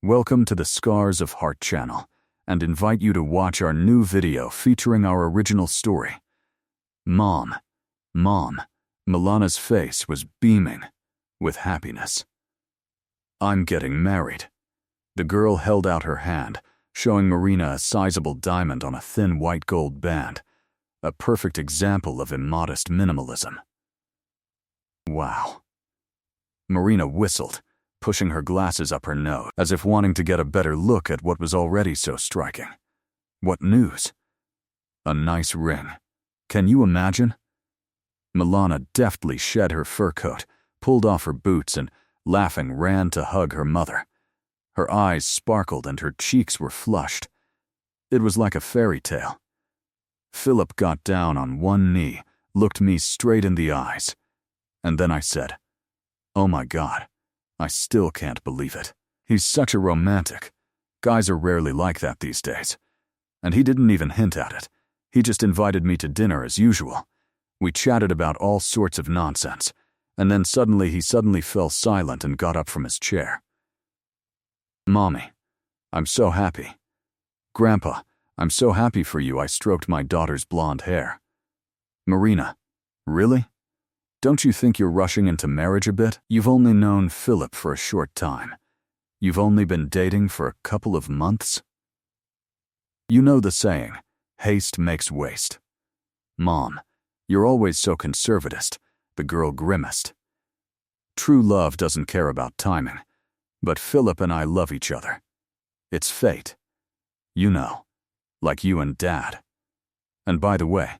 Welcome to the Scars of Heart channel, and invite you to watch our new video featuring our original story. Mom. Milana's face was beaming with happiness. I'm getting married. The girl held out her hand, showing Marina a sizable diamond on a thin white gold band, a perfect example of immodest minimalism. Wow. Marina whistled, pushing her glasses up her nose, as if wanting to get a better look at what was already so striking. What news? A nice ring. Can you imagine? Milana deftly shed her fur coat, pulled off her boots, and, laughing, ran to hug her mother. Her eyes sparkled and her cheeks were flushed. It was like a fairy tale. Philip got down on one knee, looked me straight in the eyes, and then I said, "Oh my God, I still can't believe it. He's such a romantic. Guys are rarely like that these days. And he didn't even hint at it. He just invited me to dinner as usual. We chatted about all sorts of nonsense, and then he suddenly fell silent and got up from his chair. Mommy, I'm so happy. Grandpa, I'm so happy for you." I stroked my daughter's blonde hair. Marina, really? Don't you think you're rushing into marriage a bit? You've only known Philip for a short time. You've only been dating for a couple of months. You know the saying, haste makes waste. Mom, you're always so conservatist, the girl grimaced. True love doesn't care about timing, but Philip and I love each other. It's fate. You know, like you and Dad. And by the way,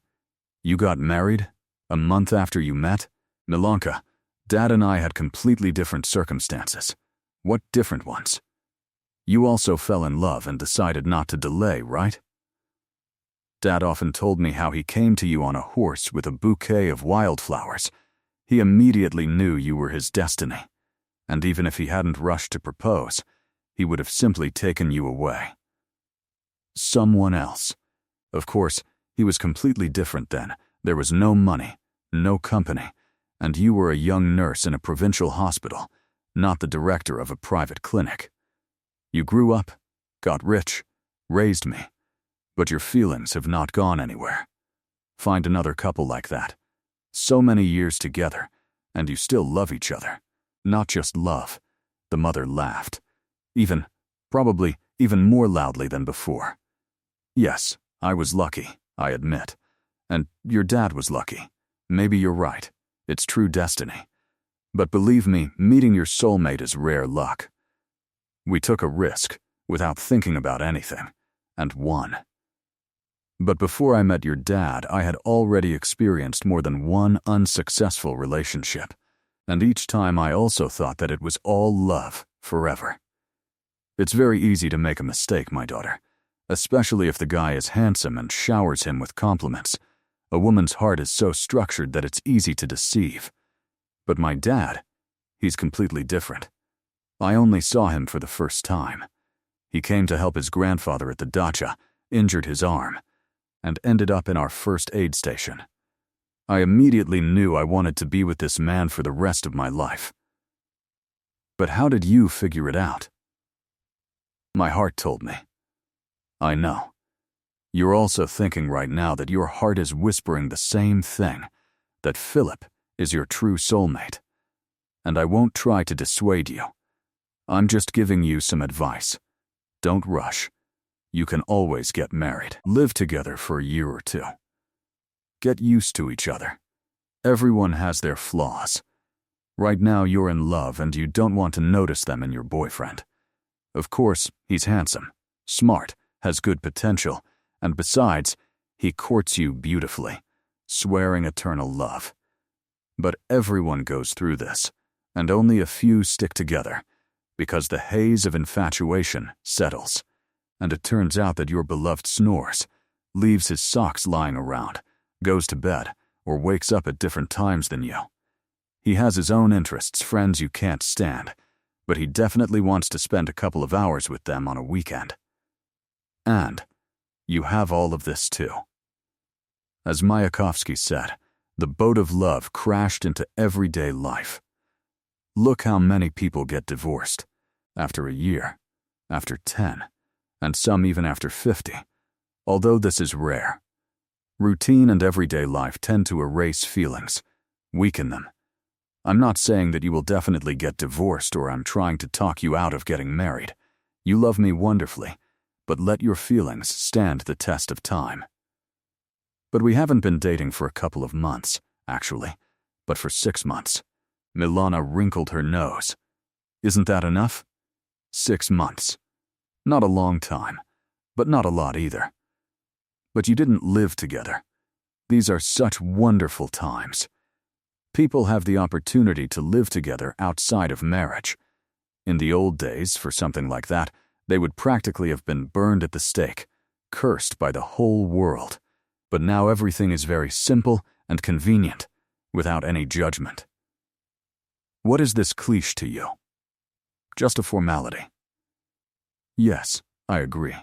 you got married a month after you met? Milanka, Dad and I had completely different circumstances. What different ones? You also fell in love and decided not to delay, right? Dad often told me how he came to you on a horse with a bouquet of wildflowers. He immediately knew you were his destiny, and even if he hadn't rushed to propose, he would have simply taken you away. Someone else. Of course, he was completely different then. There was no money, no company, and you were a young nurse in a provincial hospital, not the director of a private clinic. You grew up, got rich, raised me, but your feelings have not gone anywhere. Find another couple like that. So many years together, and you still love each other. Not just love. The mother laughed. Probably even more loudly than before. Yes, I was lucky, I admit. And your dad was lucky. Maybe you're right. It's true destiny. But believe me, meeting your soulmate is rare luck. We took a risk, without thinking about anything, and won. But before I met your dad, I had already experienced more than one unsuccessful relationship, and each time I also thought that it was all love, forever. It's very easy to make a mistake, my daughter, especially if the guy is handsome and showers him with compliments. A woman's heart is so structured that it's easy to deceive. But my dad, he's completely different. I only saw him for the first time. He came to help his grandfather at the dacha, injured his arm, and ended up in our first aid station. I immediately knew I wanted to be with this man for the rest of my life. But how did you figure it out? My heart told me. I know. You're also thinking right now that your heart is whispering the same thing, that Philip is your true soulmate. And I won't try to dissuade you. I'm just giving you some advice. Don't rush. You can always get married. Live together for a year or two. Get used to each other. Everyone has their flaws. Right now you're in love and you don't want to notice them in your boyfriend. Of course, he's handsome, smart, has good potential, and besides, he courts you beautifully, swearing eternal love. But everyone goes through this, and only a few stick together, because the haze of infatuation settles, and it turns out that your beloved snores, leaves his socks lying around, goes to bed, or wakes up at different times than you. He has his own interests, friends you can't stand, but he definitely wants to spend a couple of hours with them on a weekend. And you have all of this too. As Mayakovsky said, the boat of love crashed into everyday life. Look how many people get divorced after a year, after 10, and some even after 50, although this is rare. Routine and everyday life tend to erase feelings, weaken them. I'm not saying that you will definitely get divorced or I'm trying to talk you out of getting married. You love me wonderfully, but let your feelings stand the test of time. But we haven't been dating for a couple of months, actually, but for 6 months. Milana wrinkled her nose. Isn't that enough? 6 months. Not a long time, but not a lot either. But you didn't live together. These are such wonderful times. People have the opportunity to live together outside of marriage. In the old days, for something like that, they would practically have been burned at the stake, cursed by the whole world. But now everything is very simple and convenient, without any judgment. What is this cliche to you? Just a formality. Yes, I agree.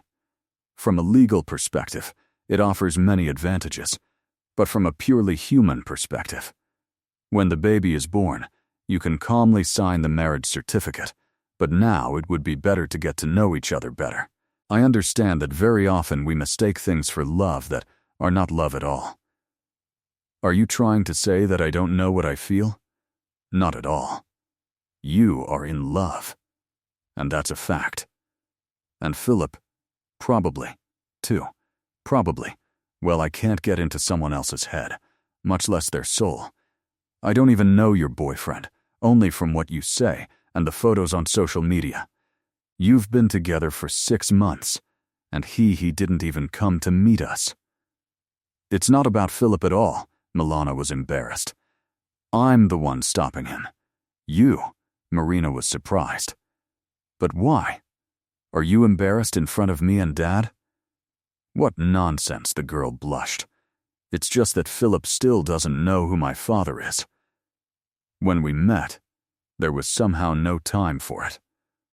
From a legal perspective, it offers many advantages, but from a purely human perspective, when the baby is born, you can calmly sign the marriage certificate, but now it would be better to get to know each other better. I understand that very often we mistake things for love that are not love at all. Are you trying to say that I don't know what I feel? Not at all. You are in love, and that's a fact. And Philip, probably, too. Probably. Well, I can't get into someone else's head, much less their soul. I don't even know your boyfriend, only from what you say and the photos on social media. You've been together for 6 months, and he didn't even come to meet us. It's not about Philip at all, Milana was embarrassed. I'm the one stopping him. You, Marina was surprised. But why? Are you embarrassed in front of me and Dad? What nonsense, the girl blushed. It's just that Philip still doesn't know who my father is. When we met, there was somehow no time for it.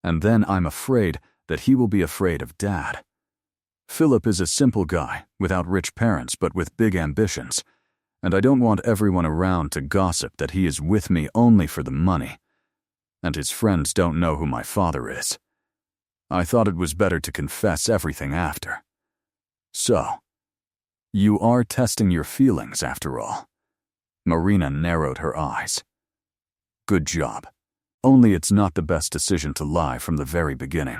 And then I'm afraid that he will be afraid of Dad. Philip is a simple guy, without rich parents but with big ambitions, and I don't want everyone around to gossip that he is with me only for the money. And his friends don't know who my father is. I thought it was better to confess everything after. So, you are testing your feelings after all. Marina narrowed her eyes. Good job. Only it's not the best decision to lie from the very beginning.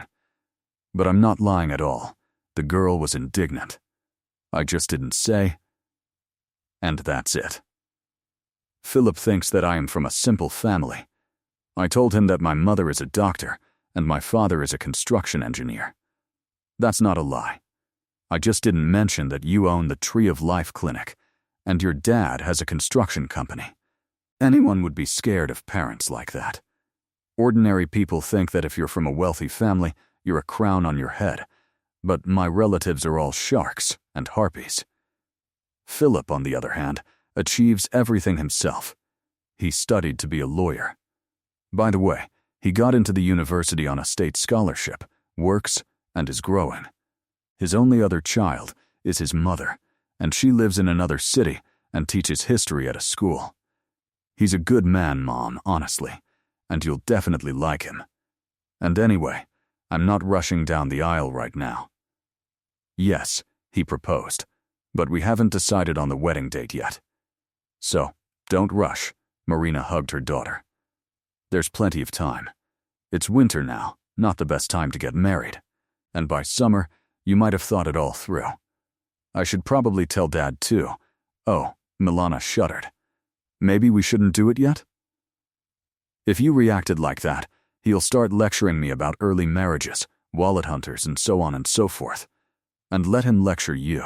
But I'm not lying at all. The girl was indignant. I just didn't say. And that's it. Philip thinks that I am from a simple family. I told him that my mother is a doctor and my father is a construction engineer. That's not a lie. I just didn't mention that you own the Tree of Life clinic and your dad has a construction company. Anyone would be scared of parents like that. Ordinary people think that if you're from a wealthy family, you're a crown on your head, but my relatives are all sharks and harpies. Philip, on the other hand, achieves everything himself. He studied to be a lawyer. By the way, he got into the university on a state scholarship, works, and is growing. His only other child is his mother, and she lives in another city and teaches history at a school. He's a good man, Mom, honestly, and you'll definitely like him. And anyway, I'm not rushing down the aisle right now. Yes, he proposed, but we haven't decided on the wedding date yet. So, don't rush, Marina hugged her daughter. There's plenty of time. It's winter now, not the best time to get married. And by summer, you might have thought it all through. I should probably tell Dad too. Oh, Milana shuddered. Maybe we shouldn't do it yet? If you reacted like that, he'll start lecturing me about early marriages, wallet hunters, and so on and so forth. And let him lecture you.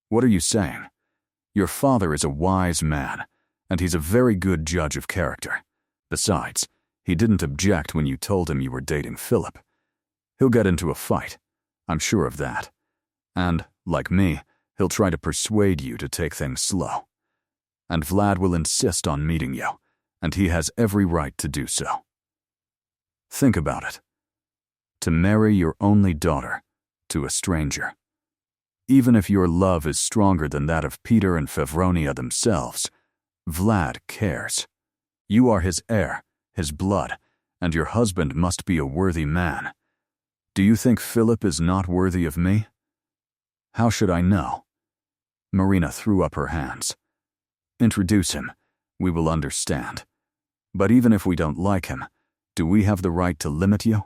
What are you saying? Your father is a wise man, and he's a very good judge of character. Besides, he didn't object when you told him you were dating Philip. He'll get into a fight. I'm sure of that. And, like me, he'll try to persuade you to take things slow. And Vlad will insist on meeting you, and he has every right to do so. Think about it. To marry your only daughter to a stranger. Even if your love is stronger than that of Peter and Fevronia themselves, Vlad cares. You are his heir, his blood, and your husband must be a worthy man. Do you think Philip is not worthy of me? How should I know? Marina threw up her hands. Introduce him. We will understand. But even if we don't like him, do we have the right to limit you?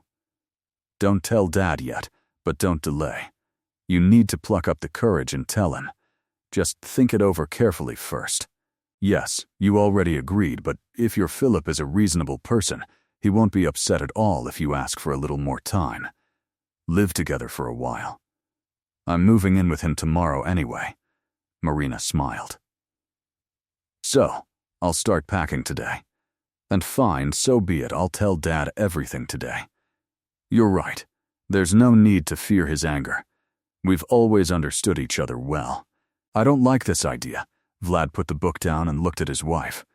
Don't tell Dad yet, but don't delay. You need to pluck up the courage and tell him. Just think it over carefully first. Yes, you already agreed, but if your Philip is a reasonable person, he won't be upset at all if you ask for a little more time. Live together for a while. I'm moving in with him tomorrow anyway. Marina smiled. So, I'll start packing today. And fine, so be it, I'll tell Dad everything today. You're right. There's no need to fear his anger. We've always understood each other well. I don't like this idea. Vlad put the book down and looked at his wife.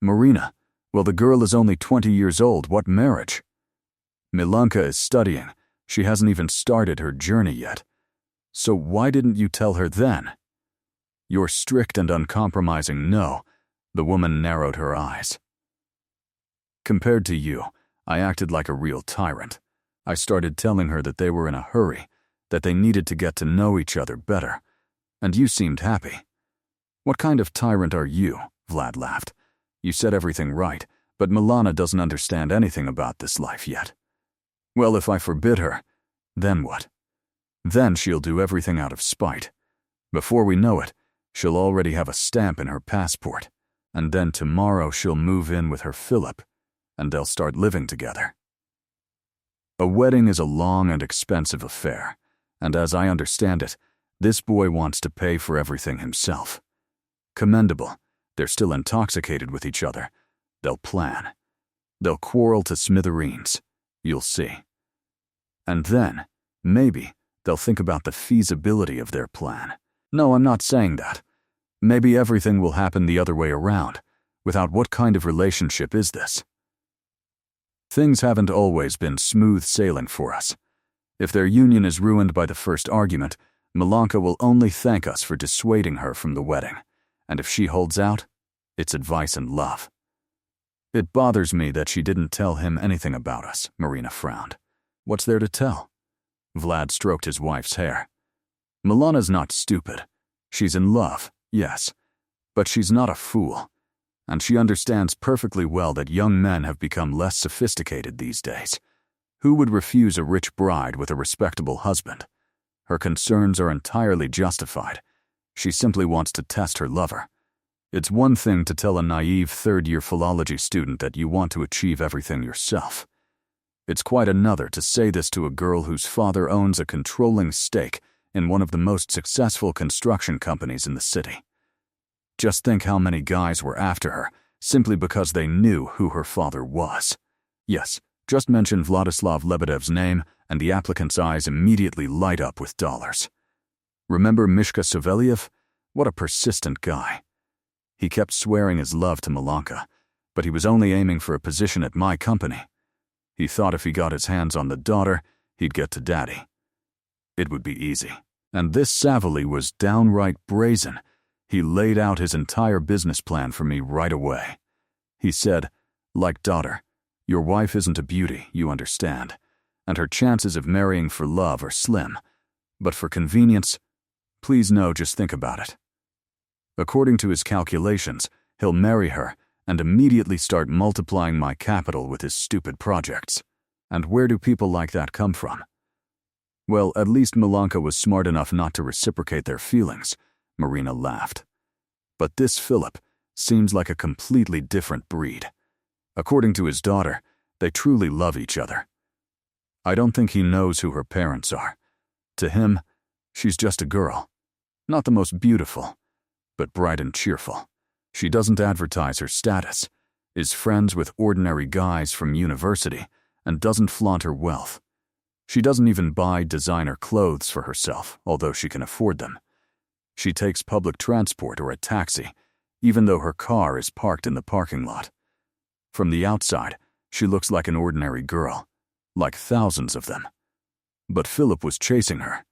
Marina, well, the girl is only 20 years old. What marriage? Milanka is studying. She hasn't even started her journey yet. So why didn't you tell her then? Your strict and uncompromising no. The woman narrowed her eyes. Compared to you, I acted like a real tyrant. I started telling her that they were in a hurry, that they needed to get to know each other better. And you seemed happy. What kind of tyrant are you? Vlad laughed. You said everything right, but Milana doesn't understand anything about this life yet. Well, if I forbid her, then what? Then she'll do everything out of spite. Before we know it, she'll already have a stamp in her passport. And then tomorrow she'll move in with her Philip, and they'll start living together. A wedding is a long and expensive affair, and as I understand it, this boy wants to pay for everything himself. Commendable. They're still intoxicated with each other. They'll plan. They'll quarrel to smithereens. You'll see. And then, maybe, they'll think about the feasibility of their plan. No, I'm not saying that. Maybe everything will happen the other way around. Without what kind of relationship is this? Things haven't always been smooth sailing for us. If their union is ruined by the first argument, Milanka will only thank us for dissuading her from the wedding. And if she holds out, it's advice and love. It bothers me that she didn't tell him anything about us, Marina frowned. What's there to tell? Vlad stroked his wife's hair. Milana's not stupid. She's in love, yes. But she's not a fool. And she understands perfectly well that young men have become less sophisticated these days. Who would refuse a rich bride with a respectable husband? Her concerns are entirely justified. She simply wants to test her lover. It's one thing to tell a naive third-year philology student that you want to achieve everything yourself. It's quite another to say this to a girl whose father owns a controlling stake in one of the most successful construction companies in the city. Just think how many guys were after her simply because they knew who her father was. Yes, just mention Vladislav Lebedev's name and the applicant's eyes immediately light up with dollars. Remember Mishka Savelyev? What a persistent guy. He kept swearing his love to Milanka, but he was only aiming for a position at my company. He thought if he got his hands on the daughter, he'd get to Daddy. It would be easy. And this Savely was downright brazen. He laid out his entire business plan for me right away. He said, like daughter, your wife isn't a beauty, you understand, and her chances of marrying for love are slim. But for convenience, please no, just think about it. According to his calculations, he'll marry her and immediately start multiplying my capital with his stupid projects. And where do people like that come from? Well, at least Milanka was smart enough not to reciprocate their feelings, Marina laughed. But this Philip seems like a completely different breed. According to his daughter, they truly love each other. I don't think he knows who her parents are. To him, she's just a girl. Not the most beautiful, but bright and cheerful. She doesn't advertise her status, is friends with ordinary guys from university, and doesn't flaunt her wealth. She doesn't even buy designer clothes for herself, although she can afford them. She takes public transport or a taxi, even though her car is parked in the parking lot. From the outside, she looks like an ordinary girl, like thousands of them. But Philip was chasing her.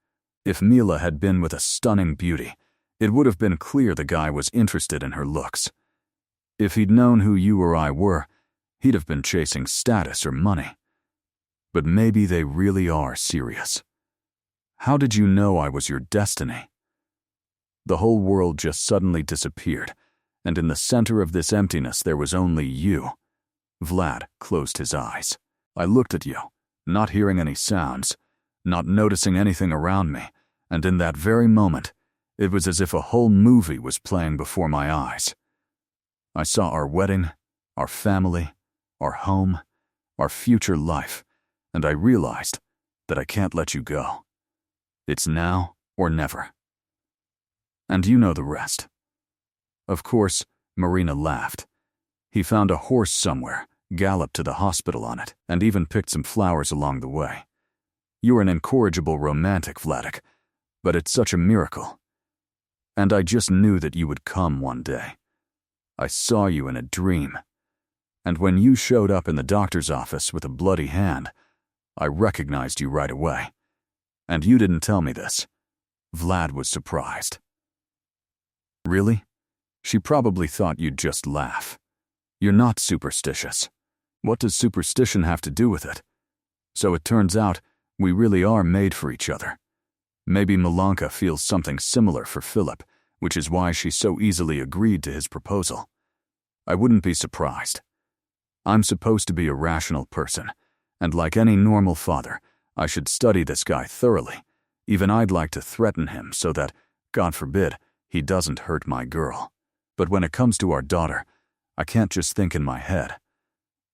If Mila had been with a stunning beauty, it would have been clear the guy was interested in her looks. If he'd known who you or I were, he'd have been chasing status or money. But maybe they really are serious. How did you know I was your destiny? The whole world just suddenly disappeared, and in the center of this emptiness there was only you. Vlad closed his eyes. I looked at you, not hearing any sounds, not noticing anything around me, and in that very moment, it was as if a whole movie was playing before my eyes. I saw our wedding, our family, our home, our future life, and I realized that I can't let you go. It's now or never. And you know the rest. Of course, Marina laughed. He found a horse somewhere, galloped to the hospital on it, and even picked some flowers along the way. You're an incorrigible romantic, Vladik, but it's such a miracle. And I just knew that you would come one day. I saw you in a dream. And when you showed up in the doctor's office with a bloody hand, I recognized you right away. And you didn't tell me this. Vlad was surprised. Really? She probably thought you'd just laugh. You're not superstitious. What does superstition have to do with it? So it turns out we really are made for each other. Maybe Milanka feels something similar for Philip, which is why she so easily agreed to his proposal. I wouldn't be surprised. I'm supposed to be a rational person, and like any normal father, I should study this guy thoroughly. Even I'd like to threaten him so that, God forbid, he doesn't hurt my girl. But when it comes to our daughter, I can't just think in my head.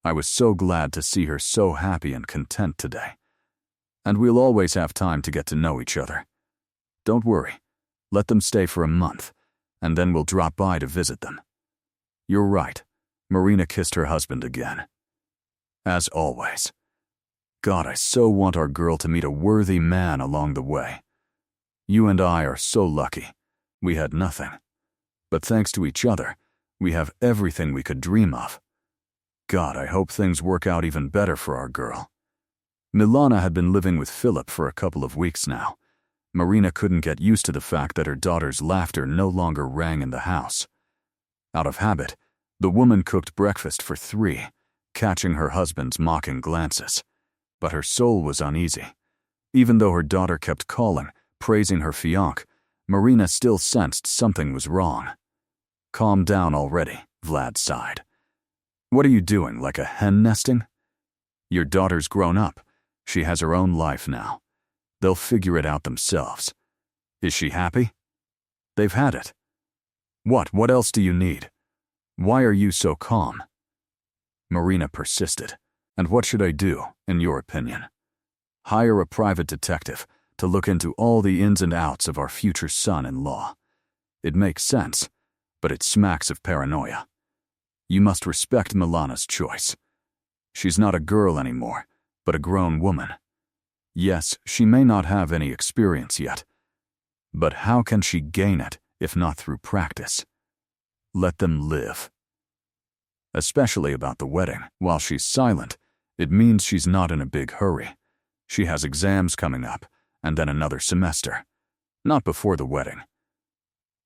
I was so glad to see her so happy and content today. And we'll always have time to get to know each other. Don't worry. Let them stay for a month, and then we'll drop by to visit them. You're right. Marina kissed her husband again. As always. God, I so want our girl to meet a worthy man along the way. You and I are so lucky. We had nothing. But thanks to each other, we have everything we could dream of. God, I hope things work out even better for our girl. Milana had been living with Philip for a couple of weeks now. Marina couldn't get used to the fact that her daughter's laughter no longer rang in the house. Out of habit, the woman cooked breakfast for 3, catching her husband's mocking glances. But her soul was uneasy. Even though her daughter kept calling, praising her fiancé, Marina still sensed something was wrong. Calm down already, Vlad sighed. What are you doing, like a hen nesting? Your daughter's grown up. She has her own life now. They'll figure it out themselves. Is she happy? They've had it. What else do you need? Why are you so calm? Marina persisted. And what should I do, in your opinion? Hire a private detective to look into all the ins and outs of our future son-in-law. It makes sense, but it smacks of paranoia. You must respect Milana's choice. She's not a girl anymore, but a grown woman. Yes, she may not have any experience yet, but how can she gain it if not through practice? Let them live. Especially about the wedding. While she's silent, it means she's not in a big hurry. She has exams coming up, and then another semester. Not before the wedding.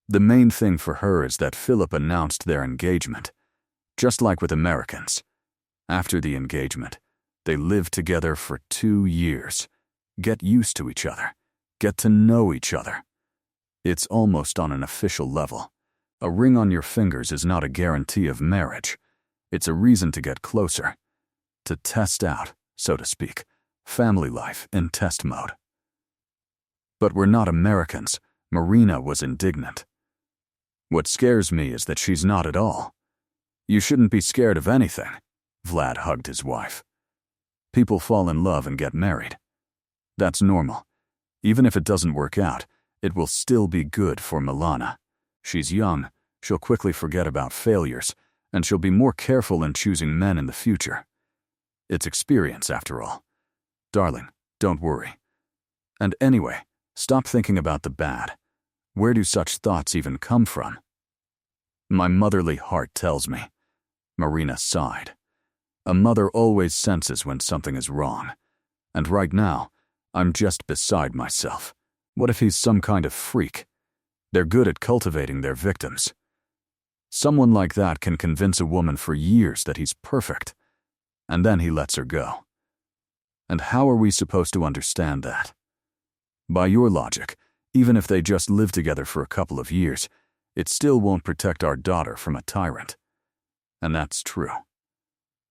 The main thing for her is that Philip announced their engagement. Just like with Americans. After the engagement, they live together for 2 years. Get used to each other. Get to know each other. It's almost on an official level. A ring on your fingers is not a guarantee of marriage. It's a reason to get closer. To test out, so to speak, family life in test mode. But we're not Americans. Marina was indignant. What scares me is that she's not at all. You shouldn't be scared of anything. Vlad hugged his wife. People fall in love and get married. That's normal. Even if it doesn't work out, it will still be good for Milana. She's young, she'll quickly forget about failures, and she'll be more careful in choosing men in the future. It's experience, after all. Darling, don't worry. And anyway, stop thinking about the bad. Where do such thoughts even come from? My motherly heart tells me. Marina sighed. A mother always senses when something is wrong. And right now, I'm just beside myself. What if he's some kind of freak? They're good at cultivating their victims. Someone like that can convince a woman for years that he's perfect, and then he lets her go. And how are we supposed to understand that? By your logic, even if they just live together for a couple of years, it still won't protect our daughter from a tyrant. And that's true.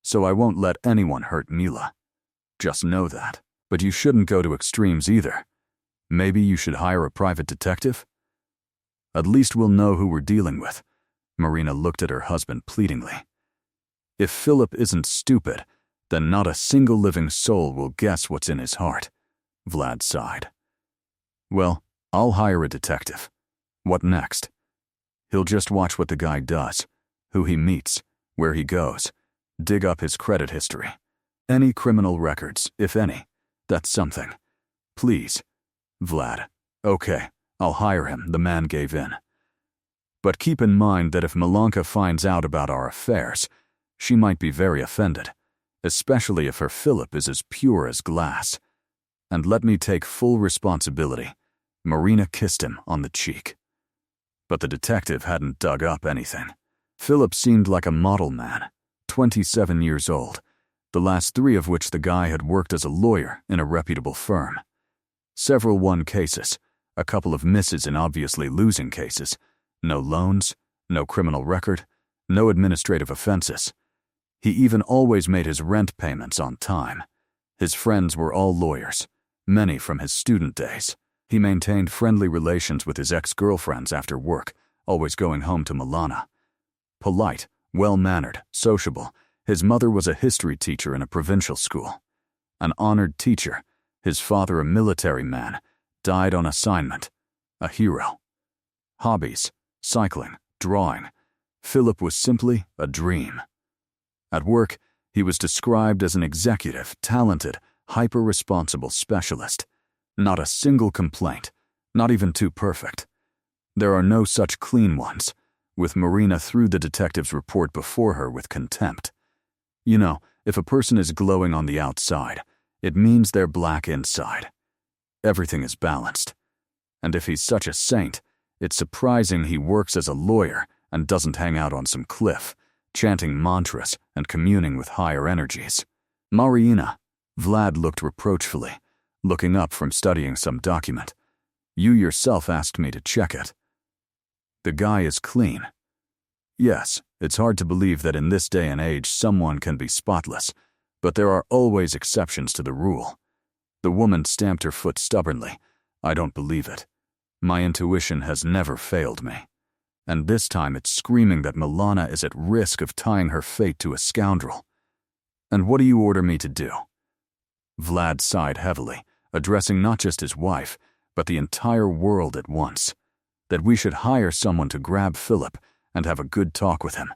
So I won't let anyone hurt Mila. Just know that. But you shouldn't go to extremes either. Maybe you should hire a private detective? At least we'll know who we're dealing with. Marina looked at her husband pleadingly. If Philip isn't stupid, then not a single living soul will guess what's in his heart. Vlad sighed. Well, I'll hire a detective. What next? He'll just watch what the guy does, who he meets, where he goes, dig up his credit history. Any criminal records, if any. That's something. Please. Vlad. Okay, I'll hire him, the man gave in. But keep in mind that if Milanka finds out about our affairs, she might be very offended, especially if her Philip is as pure as glass. And let me take full responsibility. Marina kissed him on the cheek. But the detective hadn't dug up anything. Philip seemed like a model man, 27 years old, the last 3 of which the guy had worked as a lawyer in a reputable firm. Several won cases, a couple of misses in obviously losing cases, no loans, no criminal record, no administrative offenses. He even always made his rent payments on time. His friends were all lawyers, many from his student days. He maintained friendly relations with his ex-girlfriends after work, always going home to Milana. Polite, well-mannered, sociable, his mother was a history teacher in a provincial school. An honored teacher, his father a military man, died on assignment. A hero. Hobbies, cycling, drawing. Philip was simply a dream. At work, he was described as an executive, talented, hyper-responsible specialist. Not a single complaint, not even too perfect. There are no such clean ones, with Marina threw the detective's report before her with contempt. You know, if a person is glowing on the outside, it means they're black inside. Everything is balanced. And if he's such a saint, it's surprising he works as a lawyer and doesn't hang out on some cliff, chanting mantras and communing with higher energies. Marina, Vlad looked reproachfully, looking up from studying some document. You yourself asked me to check it. The guy is clean. Yes, it's hard to believe that in this day and age someone can be spotless, but there are always exceptions to the rule. The woman stamped her foot stubbornly. I don't believe it. My intuition has never failed me. And this time it's screaming that Milana is at risk of tying her fate to a scoundrel. And what do you order me to do? Vlad sighed heavily, addressing not just his wife, but the entire world at once. That we should hire someone to grab Philip and have a good talk with him.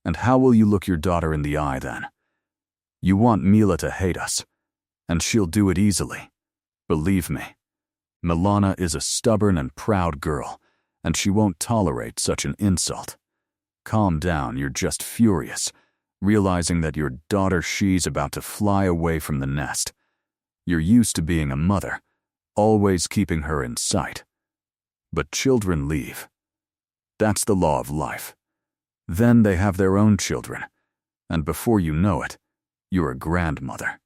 And how will you look your daughter in the eye then? You want Mila to hate us, and she'll do it easily. Believe me. Milana is a stubborn and proud girl, and she won't tolerate such an insult. Calm down, you're just furious, realizing that your daughter she's about to fly away from the nest. You're used to being a mother, always keeping her in sight. But children leave. That's the law of life. Then they have their own children, and before you know it, you're a grandmother.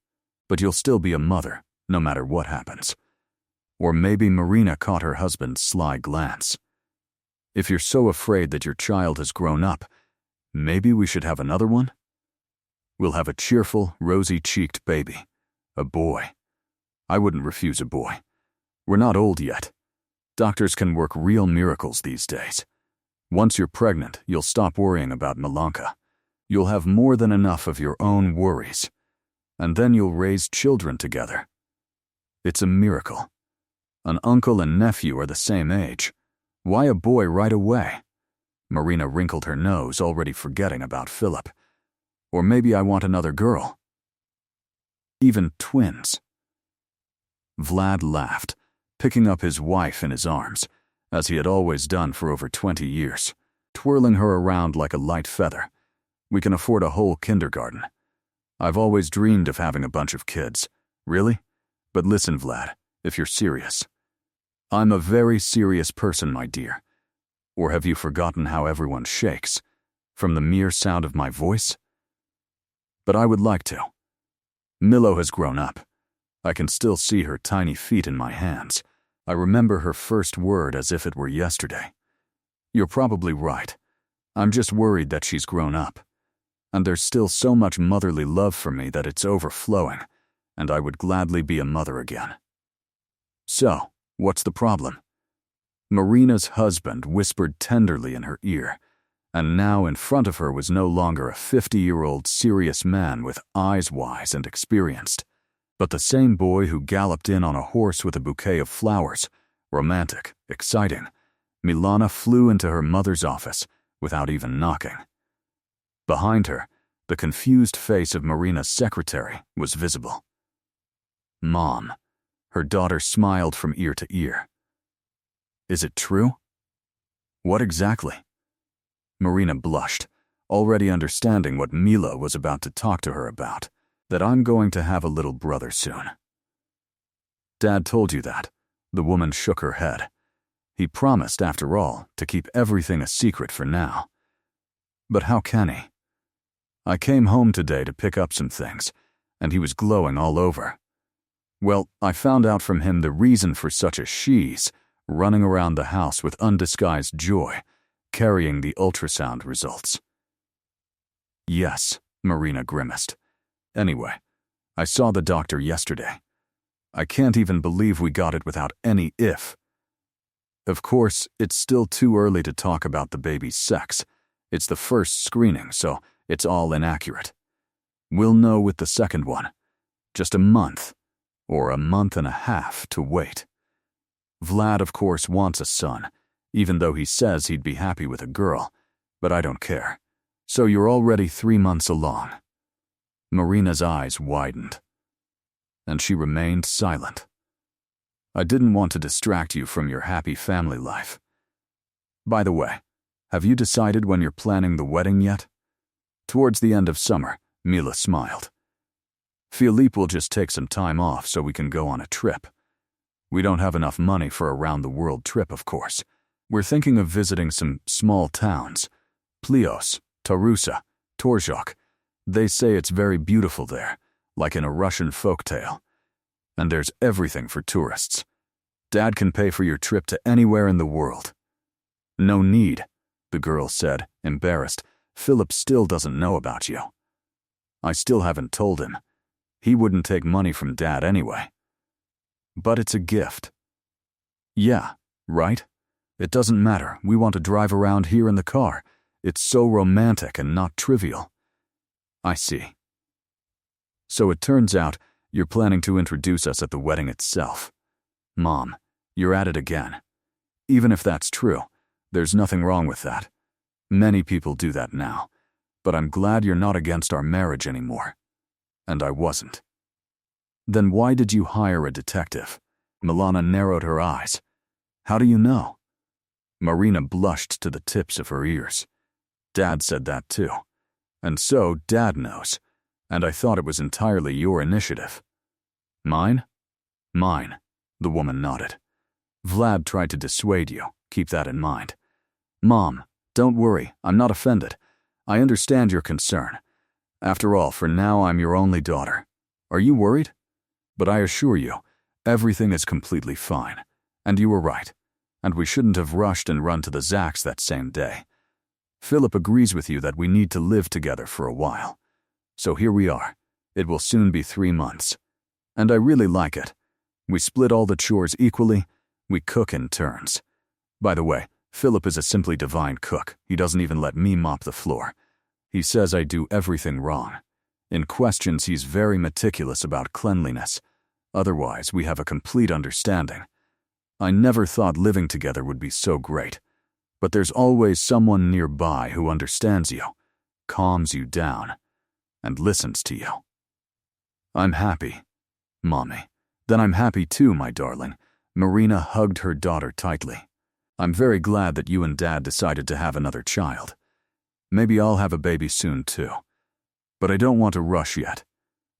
But you'll still be a mother, no matter what happens. Or maybe Marina caught her husband's sly glance. If you're so afraid that your child has grown up, maybe we should have another one? We'll have a cheerful, rosy-cheeked baby. A boy. I wouldn't refuse a boy. We're not old yet. Doctors can work real miracles these days. Once you're pregnant, you'll stop worrying about Milanka. You'll have more than enough of your own worries. And then you'll raise children together. It's a miracle. An uncle and nephew are the same age. Why a boy right away? Marina wrinkled her nose, already forgetting about Philip. Or maybe I want another girl. Even twins. Vlad laughed, picking up his wife in his arms, as he had always done for over 20 years, twirling her around like a light feather. We can afford a whole kindergarten. I've always dreamed of having a bunch of kids. Really? But listen, Vlad, if you're serious. I'm a very serious person, my dear. Or have you forgotten how everyone shakes, from the mere sound of my voice? But I would like to. Milo has grown up. I can still see her tiny feet in my hands. I remember her first word as if it were yesterday. You're probably right. I'm just worried that she's grown up. And there's still so much motherly love for me that it's overflowing, and I would gladly be a mother again. So, what's the problem? Marina's husband whispered tenderly in her ear, and now in front of her was no longer a 50-year-old serious man with eyes wise and experienced, but the same boy who galloped in on a horse with a bouquet of flowers, romantic, exciting. Milana flew into her mother's office without even knocking. Behind her, the confused face of Marina's secretary was visible. Mom. Her daughter smiled from ear to ear. Is it true? What exactly? Marina blushed, already understanding what Mila was about to talk to her about, that I'm going to have a little brother soon. Dad told you that. The woman shook her head. He promised, after all, to keep everything a secret for now. But how can he? I came home today to pick up some things, and he was glowing all over. Well, I found out from him the reason for such a she's running around the house with undisguised joy, carrying the ultrasound results. Yes, Marina grimaced. Anyway, I saw the doctor yesterday. I can't even believe we got it without any if. Of course, it's still too early to talk about the baby's sex. It's the first screening, so it's all inaccurate. We'll know with the second one. Just a month, or a month and a half to wait. Vlad, of course, wants a son, even though he says he'd be happy with a girl, but I don't care. So you're already 3 months along. Marina's eyes widened, and she remained silent. I didn't want to distract you from your happy family life. By the way, have you decided when you're planning the wedding yet? Towards the end of summer, Mila smiled. Philippe will just take some time off so we can go on a trip. We don't have enough money for a round-the-world trip, of course. We're thinking of visiting some small towns. Plios, Tarusa, Torzhok. They say it's very beautiful there, like in a Russian folktale. And there's everything for tourists. Dad can pay for your trip to anywhere in the world. No need, the girl said, embarrassed. Philip still doesn't know about you. I still haven't told him. He wouldn't take money from Dad anyway. But it's a gift. Yeah, right? It doesn't matter. We want to drive around here in the car. It's so romantic and not trivial. I see. So it turns out you're planning to introduce us at the wedding itself. Mom, you're at it again. Even if that's true, there's nothing wrong with that. Many people do that now. But I'm glad you're not against our marriage anymore. And I wasn't. Then why did you hire a detective? Milana narrowed her eyes. How do you know? Marina blushed to the tips of her ears. Dad said that too. And so Dad knows. And I thought it was entirely your initiative. Mine? Mine, the woman nodded. Vlad tried to dissuade you. Keep that in mind. Mom, don't worry. I'm not offended. I understand your concern. After all, for now I'm your only daughter. Are you worried? But I assure you, everything is completely fine. And you were right. And we shouldn't have rushed and run to the Zacks that same day. Philip agrees with you that we need to live together for a while. So here we are. It will soon be 3 months. And I really like it. We split all the chores equally. We cook in turns. By the way, Philip is a simply divine cook. He doesn't even let me mop the floor. He says I do everything wrong. In questions, he's very meticulous about cleanliness. Otherwise, we have a complete understanding. I never thought living together would be so great. But there's always someone nearby who understands you, calms you down, and listens to you. I'm happy, Mommy. Then I'm happy too, my darling. Marina hugged her daughter tightly. I'm very glad that you and Dad decided to have another child. Maybe I'll have a baby soon too. But I don't want to rush yet.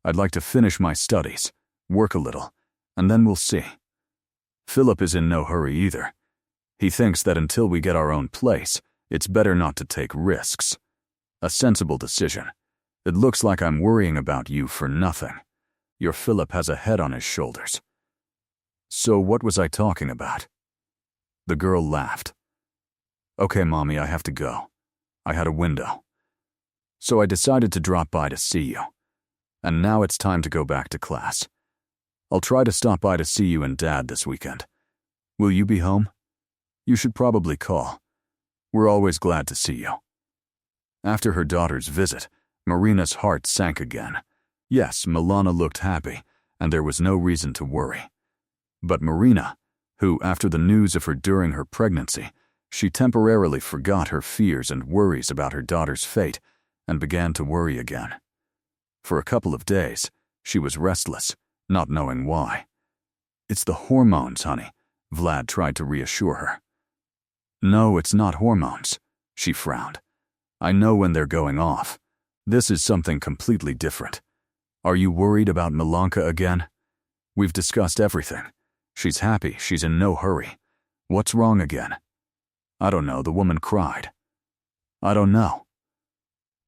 I'd like to finish my studies, work a little, and then we'll see. Philip is in no hurry either. He thinks that until we get our own place, it's better not to take risks. A sensible decision. It looks like I'm worrying about you for nothing. Your Philip has a head on his shoulders. So what was I talking about? The girl laughed. Okay, Mommy, I have to go. I had a window. So I decided to drop by to see you. And now it's time to go back to class. I'll try to stop by to see you and Dad this weekend. Will you be home? You should probably call. We're always glad to see you. After her daughter's visit, Marina's heart sank again. Yes, Milana looked happy, and there was no reason to worry. But Marina, who, after the news of her during her pregnancy, she temporarily forgot her fears and worries about her daughter's fate and began to worry again. For a couple of days, she was restless, not knowing why. It's the hormones, honey, Vlad tried to reassure her. No, it's not hormones, she frowned. I know when they're going off. This is something completely different. Are you worried about Milanka again? We've discussed everything. She's happy, she's in no hurry. What's wrong again? I don't know, the woman cried. I don't know.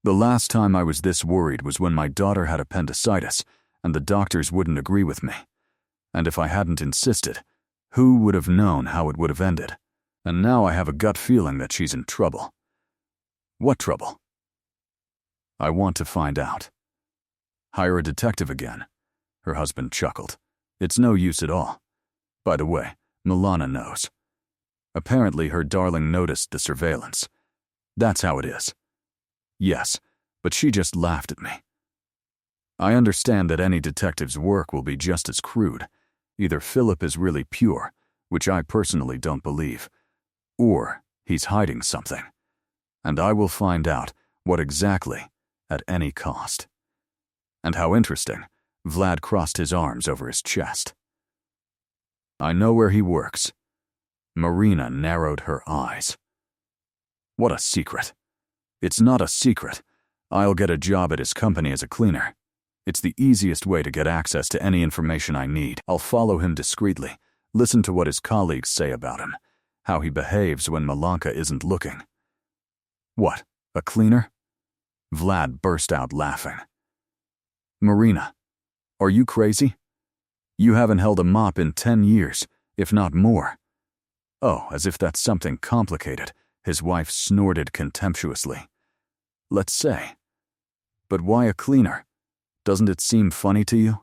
The last time I was this worried was when my daughter had appendicitis, and the doctors wouldn't agree with me. And if I hadn't insisted, who would have known how it would have ended? And now I have a gut feeling that she's in trouble. What trouble? I want to find out. Hire a detective again. Her husband chuckled. It's no use at all. By the way, Milana knows. Apparently her darling noticed the surveillance. That's how it is. Yes, but she just laughed at me. I understand that any detective's work will be just as crude. Either Philip is really pure, which I personally don't believe, or he's hiding something. And I will find out what exactly, at any cost. And how interesting, Vlad crossed his arms over his chest. I know where he works. Marina narrowed her eyes. What a secret. It's not a secret. I'll get a job at his company as a cleaner. It's the easiest way to get access to any information I need. I'll follow him discreetly, listen to what his colleagues say about him, how he behaves when Milanka isn't looking. What, a cleaner? Vlad burst out laughing. Marina, are you crazy? You haven't held a mop in 10 years, if not more. Oh, as if that's something complicated, his wife snorted contemptuously. Let's say. But why a cleaner? Doesn't it seem funny to you?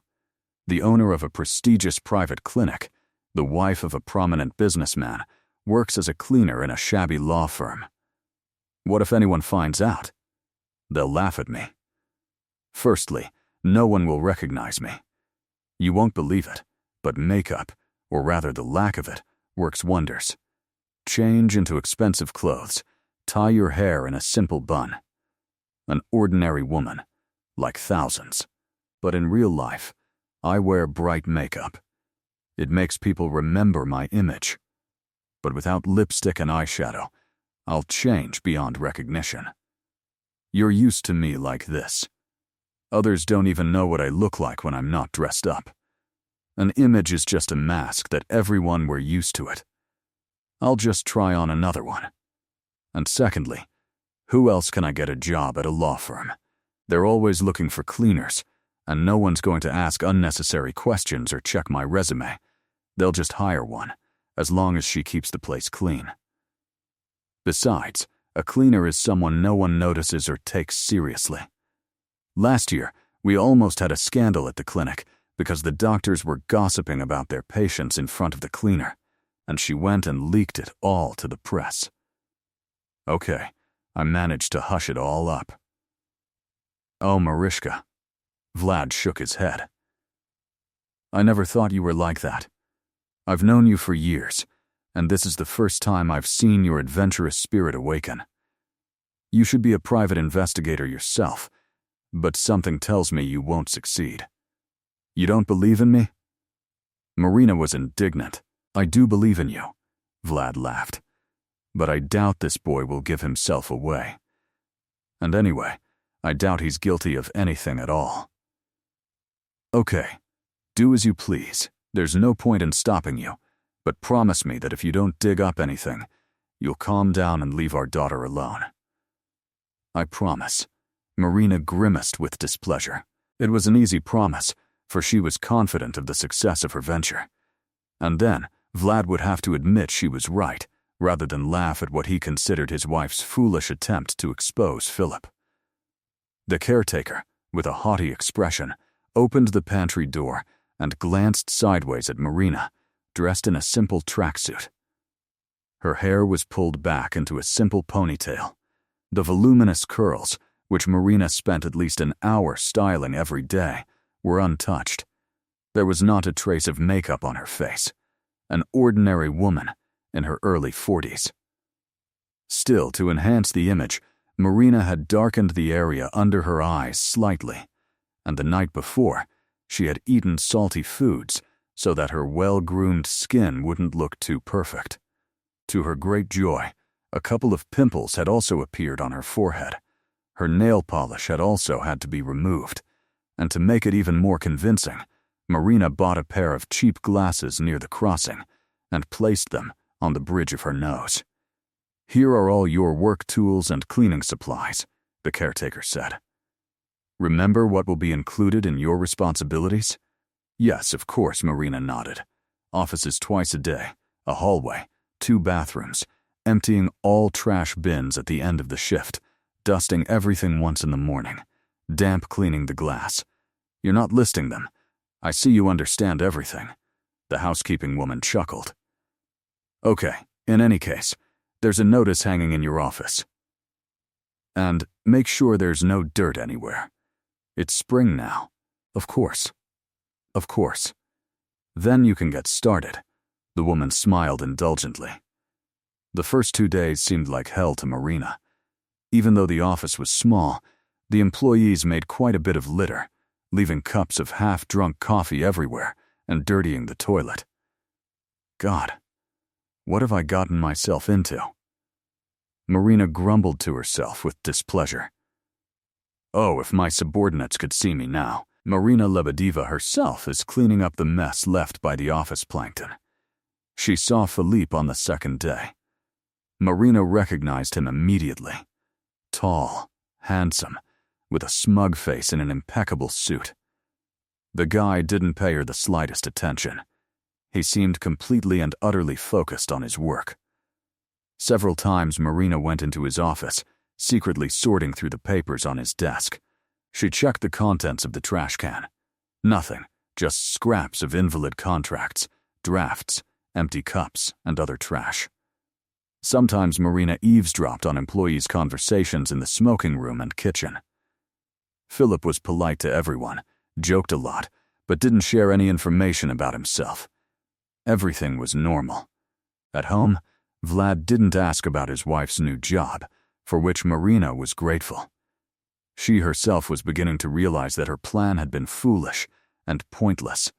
The owner of a prestigious private clinic, the wife of a prominent businessman, works as a cleaner in a shabby law firm. What if anyone finds out? They'll laugh at me. Firstly, no one will recognize me. You won't believe it, but makeup, or rather the lack of it, works wonders. Change into expensive clothes, tie your hair in a simple bun. An ordinary woman, like thousands. But in real life, I wear bright makeup. It makes people remember my image. But without lipstick and eyeshadow, I'll change beyond recognition. You're used to me like this. Others don't even know what I look like when I'm not dressed up. An image is just a mask that everyone we're used to it. I'll just try on another one. And secondly, who else can I get a job at a law firm? They're always looking for cleaners, and no one's going to ask unnecessary questions or check my resume. They'll just hire one, as long as she keeps the place clean. Besides, a cleaner is someone no one notices or takes seriously. Last year, we almost had a scandal at the clinic because the doctors were gossiping about their patients in front of the cleaner, and she went and leaked it all to the press. Okay, I managed to hush it all up. Oh, Marishka. Vlad shook his head. I never thought you were like that. I've known you for years, and this is the first time I've seen your adventurous spirit awaken. You should be a private investigator yourself, but something tells me you won't succeed. You don't believe in me? Marina was indignant. I do believe in you, Vlad laughed. But I doubt this boy will give himself away. And anyway, I doubt he's guilty of anything at all. Okay, do as you please. There's no point in stopping you, but promise me that if you don't dig up anything, you'll calm down and leave our daughter alone. I promise. Marina grimaced with displeasure. It was an easy promise, for she was confident of the success of her venture. And then, Vlad would have to admit she was right, rather than laugh at what he considered his wife's foolish attempt to expose Philip. The caretaker, with a haughty expression, opened the pantry door and glanced sideways at Marina, dressed in a simple tracksuit. Her hair was pulled back into a simple ponytail. The voluminous curls, which Marina spent at least an hour styling every day, were untouched. There was not a trace of makeup on her face. An ordinary woman in her early 40s. Still, to enhance the image, Marina had darkened the area under her eyes slightly, and the night before, she had eaten salty foods so that her well-groomed skin wouldn't look too perfect. To her great joy, a couple of pimples had also appeared on her forehead. Her nail polish had also had to be removed, and to make it even more convincing, Marina bought a pair of cheap glasses near the crossing and placed them on the bridge of her nose. "Here are all your work tools and cleaning supplies," the caretaker said. "Remember what will be included in your responsibilities?" "Yes, of course," Marina nodded. "Offices twice a day, a hallway, 2 bathrooms, emptying all trash bins at the end of the shift, dusting everything once in the morning, damp cleaning the glass. You're not listing them. I see you understand everything." The housekeeping woman chuckled. "Okay, in any case, there's a notice hanging in your office. And make sure there's no dirt anywhere. It's spring now. Of course. Of course. Then you can get started." The woman smiled indulgently. The first 2 days seemed like hell to Marina. Even though the office was small, the employees made quite a bit of litter, leaving cups of half-drunk coffee everywhere and dirtying the toilet. God, what have I gotten myself into? Marina grumbled to herself with displeasure. Oh, if my subordinates could see me now. Marina Lebedeva herself is cleaning up the mess left by the office plankton. She saw Philippe on the second day. Marina recognized him immediately. Tall, handsome, with a smug face and an impeccable suit. The guy didn't pay her the slightest attention. He seemed completely and utterly focused on his work. Several times Marina went into his office, secretly sorting through the papers on his desk. She checked the contents of the trash can. Nothing, just scraps of invalid contracts, drafts, empty cups, and other trash. Sometimes Marina eavesdropped on employees' conversations in the smoking room and kitchen. Philip was polite to everyone, joked a lot, but didn't share any information about himself. Everything was normal. At home, Vlad didn't ask about his wife's new job, for which Marina was grateful. She herself was beginning to realize that her plan had been foolish and pointless,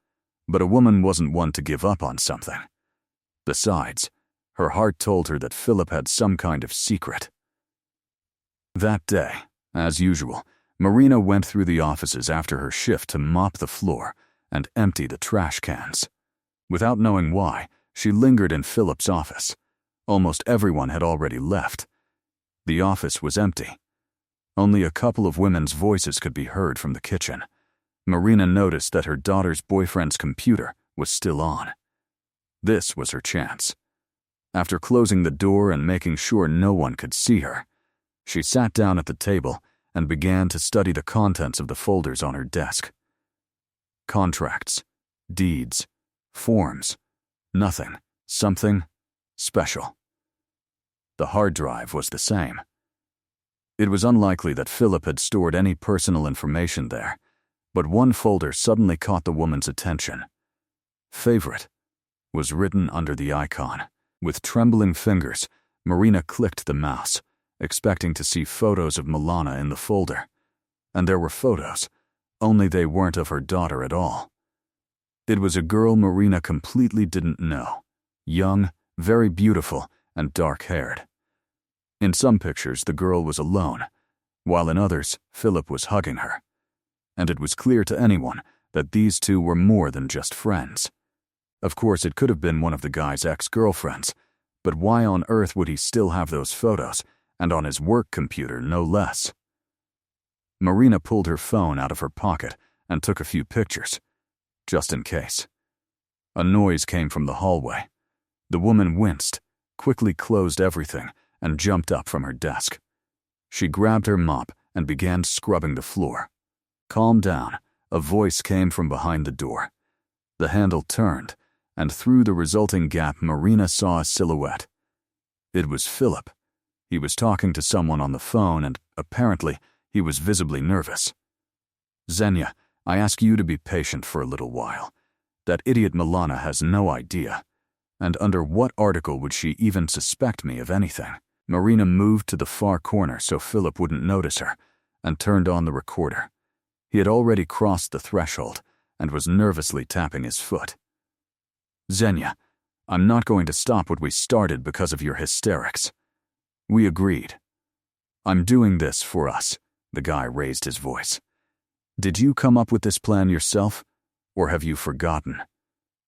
but a woman wasn't one to give up on something. Besides, her heart told her that Philip had some kind of secret. That day, as usual, Marina went through the offices after her shift to mop the floor and empty the trash cans. Without knowing why, she lingered in Philip's office. Almost everyone had already left. The office was empty. Only a couple of women's voices could be heard from the kitchen. Marina noticed that her daughter's boyfriend's computer was still on. This was her chance. After closing the door and making sure no one could see her, she sat down at the table and began to study the contents of the folders on her desk. Contracts, deeds, forms, nothing, something special. The hard drive was the same. It was unlikely that Philip had stored any personal information there, but one folder suddenly caught the woman's attention. Favorite was written under the icon. With trembling fingers, Marina clicked the mouse, expecting to see photos of Milana in the folder. And there were photos, only they weren't of her daughter at all. It was a girl Marina completely didn't know, young, very beautiful, and dark-haired. In some pictures, the girl was alone, while in others, Philip was hugging her. And it was clear to anyone that these two were more than just friends. Of course, it could have been one of the guy's ex-girlfriends, but why on earth would he still have those photos, and on his work computer no less? Marina pulled her phone out of her pocket and took a few pictures. just in case. A noise came from the hallway. The woman winced, quickly closed everything, and jumped up from her desk. She grabbed her mop and began scrubbing the floor. "Calm down," a voice came from behind the door. The handle turned, and through the resulting gap Marina saw a silhouette. It was Philip. He was talking to someone on the phone, and apparently he was visibly nervous. "Xenia, I ask you to be patient for a little while. That idiot Milana has no idea. And under what article would she even suspect me of anything?" Marina moved to the far corner so Philip wouldn't notice her, and turned on the recorder. He had already crossed the threshold and was nervously tapping his foot. "Xenia, I'm not going to stop what we started because of your hysterics. We agreed. I'm doing this for us," the guy raised his voice. "Did you come up with this plan yourself, or have you forgotten?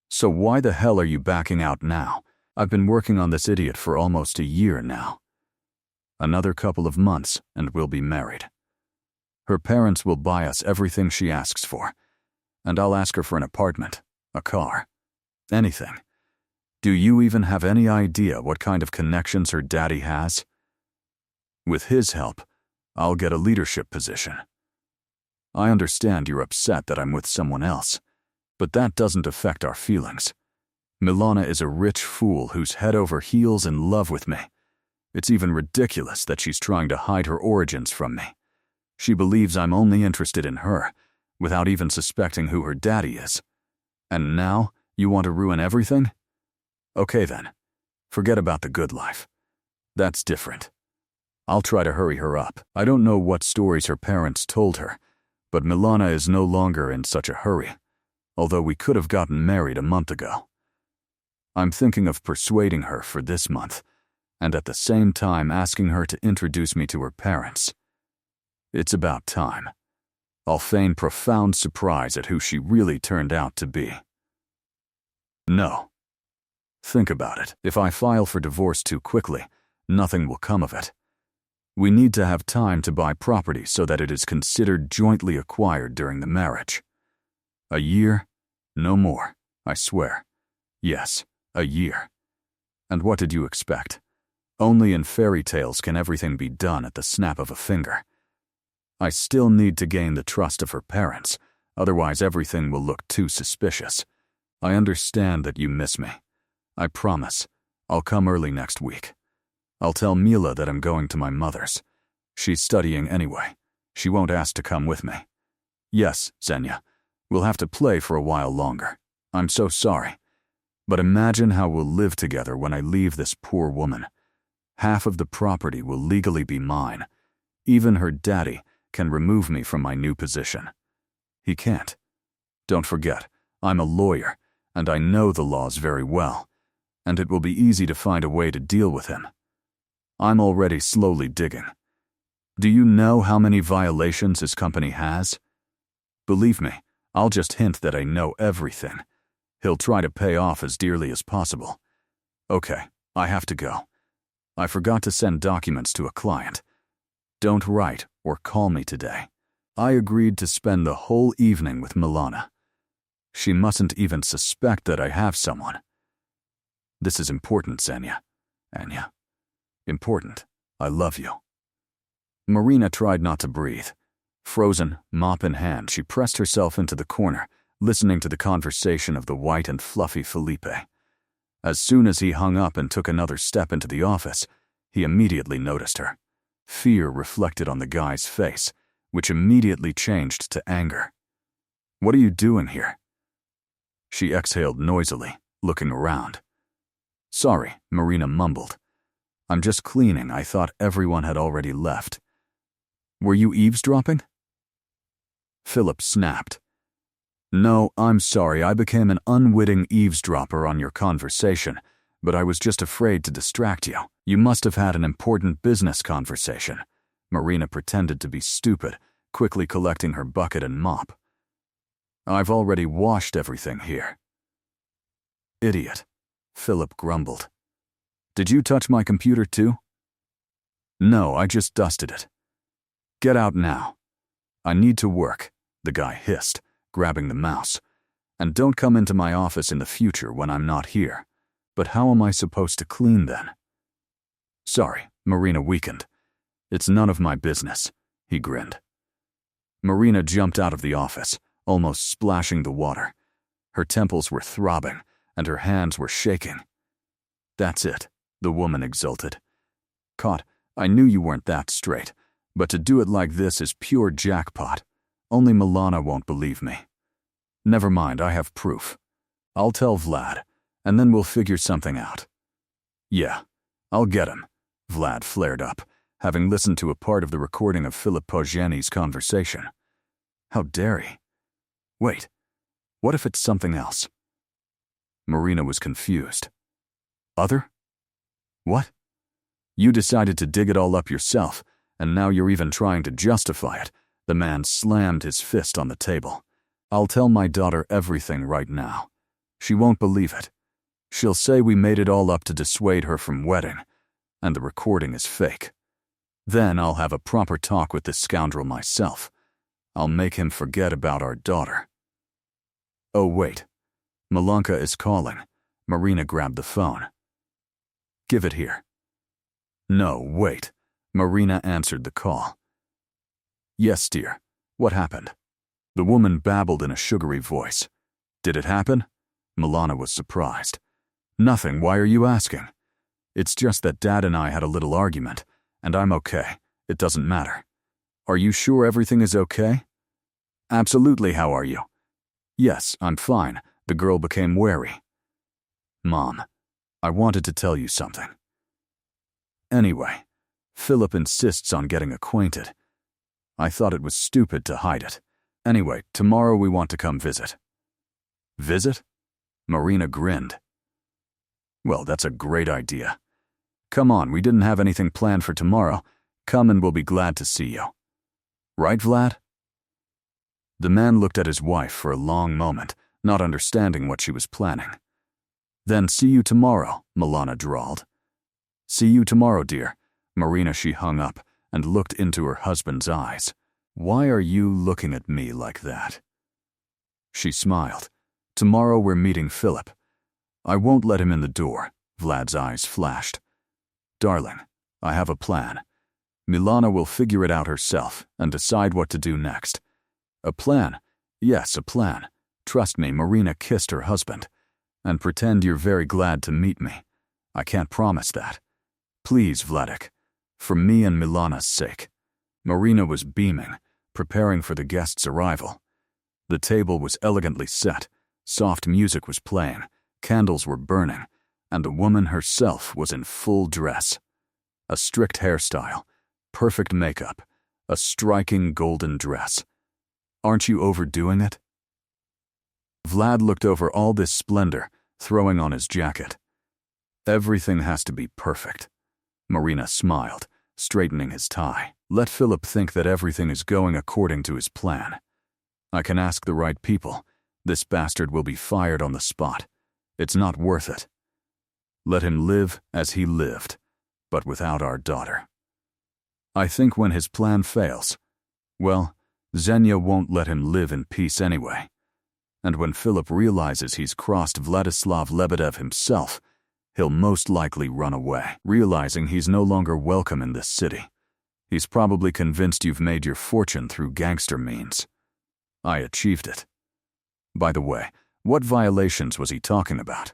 So why the hell are you backing out now? I've been working on this idiot for almost a year now. Another couple of months and we'll be married. Her parents will buy us everything she asks for, and I'll ask her for an apartment, a car, anything. Do you even have any idea what kind of connections her daddy has? With his help, I'll get a leadership position. I understand you're upset that I'm with someone else, but that doesn't affect our feelings. Milana is a rich fool who's head over heels in love with me. It's even ridiculous that she's trying to hide her origins from me. She believes I'm only interested in her, without even suspecting who her daddy is. And now, you want to ruin everything? Okay then, forget about the good life. That's different. I'll try to hurry her up. I don't know what stories her parents told her, but Milana is no longer in such a hurry, although we could have gotten married a month ago. I'm thinking of persuading her for this month, and at the same time asking her to introduce me to her parents. It's about time. I'll feign profound surprise at who she really turned out to be. No. Think about it. If I file for divorce too quickly, nothing will come of it. We need to have time to buy property so that it is considered jointly acquired during the marriage. A year? No more, I swear. Yes, a year. And what did you expect? Only in fairy tales can everything be done at the snap of a finger. I still need to gain the trust of her parents, otherwise everything will look too suspicious. I understand that you miss me. I promise, I'll come early next week. I'll tell Mila that I'm going to my mother's. She's studying anyway. She won't ask to come with me. Yes, Xenia, we'll have to play for a while longer. I'm so sorry. But imagine how we'll live together when I leave this poor woman. Half of the property will legally be mine. Even her daddy can remove me from my new position. He can't. Don't forget, I'm a lawyer, and I know the laws very well, and it will be easy to find a way to deal with him. I'm already slowly digging. Do you know how many violations his company has? Believe me, I'll just hint that I know everything. He'll try to pay off as dearly as possible. Okay, I have to go. I forgot to send documents to a client. Don't write or call me today. I agreed to spend the whole evening with Milana. She mustn't even suspect that I have someone. This is important, Xenia. Anya. Important. I love you. Marina tried not to breathe. Frozen, mop in hand, she pressed herself into the corner, listening to the conversation of the white and fluffy Felipe. As soon as he hung up and took another step into the office, he immediately noticed her. Fear reflected on the guy's face, which immediately changed to anger. What are you doing here? She exhaled noisily, looking around. Sorry, Marina mumbled. I'm just cleaning. I thought everyone had already left. Were you eavesdropping? Philip snapped. No, I'm sorry. I became an unwitting eavesdropper on your conversation, but I was just afraid to distract you. You must have had an important business conversation. Marina pretended to be stupid, quickly collecting her bucket and mop. I've already washed everything here. Idiot, Philip grumbled. Did you touch my computer too? No, I just dusted it. Get out now. I need to work, the guy hissed, grabbing the mouse. And don't come into my office in the future when I'm not here. But how am I supposed to clean then? Sorry, Marina weakened. It's none of my business, he grinned. Marina jumped out of the office, almost splashing the water. Her temples were throbbing, and her hands were shaking. That's it, the woman exulted. Caught, I knew you weren't that straight, but to do it like this is pure jackpot. Only Milana won't believe me. Never mind, I have proof. I'll tell Vlad, and then we'll figure something out. Yeah, I'll get him, Vlad flared up, having listened to a part of the recording of Philip Poggiani's conversation. How dare he? Wait, what if it's something else? Marina was confused. Other? What? You decided to dig it all up yourself, and now you're even trying to justify it. The man slammed his fist on the table. I'll tell my daughter everything right now. She won't believe it. She'll say we made it all up to dissuade her from wedding, and the recording is fake. Then I'll have a proper talk with this scoundrel myself. I'll make him forget about our daughter. Oh wait, Milanka is calling. Marina grabbed the phone. Give it here. No, wait. Marina answered the call. Yes, dear. What happened? The woman babbled in a sugary voice. Did it happen? Milana was surprised. Nothing, why are you asking? It's just that Dad and I had a little argument, and I'm okay. It doesn't matter. Are you sure everything is okay? Absolutely, how are you? Yes, I'm fine. The girl became wary. Mom, I wanted to tell you something. Anyway, Philip insists on getting acquainted. I thought it was stupid to hide it. Anyway, tomorrow we want to come visit. Visit? Marina grinned. Well, that's a great idea. Come on, we didn't have anything planned for tomorrow. Come and we'll be glad to see you. Right, Vlad? The man looked at his wife for a long moment, not understanding what she was planning. Then see you tomorrow, Milana drawled. See you tomorrow, dear. Marina, she hung up and looked into her husband's eyes. Why are you looking at me like that? She smiled. Tomorrow we're meeting Philip. I won't let him in the door, Vlad's eyes flashed. Darling, I have a plan. Milana will figure it out herself and decide what to do next. A plan? Yes, a plan. Trust me, Marina kissed her husband. And pretend you're very glad to meet me. I can't promise that. Please, Vladek, for me and Milana's sake. Marina was beaming, preparing for the guests' arrival. The table was elegantly set, soft music was playing, candles were burning, and the woman herself was in full dress. A strict hairstyle, perfect makeup, a striking golden dress. Aren't you overdoing it? Vlad looked over all this splendor, throwing on his jacket. Everything has to be perfect. Marina smiled, straightening his tie. Let Philip think that everything is going according to his plan. I can ask the right people. This bastard will be fired on the spot. It's not worth it. Let him live as he lived, but without our daughter. I think when his plan fails, well, Xenia won't let him live in peace anyway. And when Philip realizes he's crossed Vladislav Lebedev himself, he'll most likely run away, realizing he's no longer welcome in this city. He's probably convinced you've made your fortune through gangster means. I achieved it. By the way, what violations was he talking about?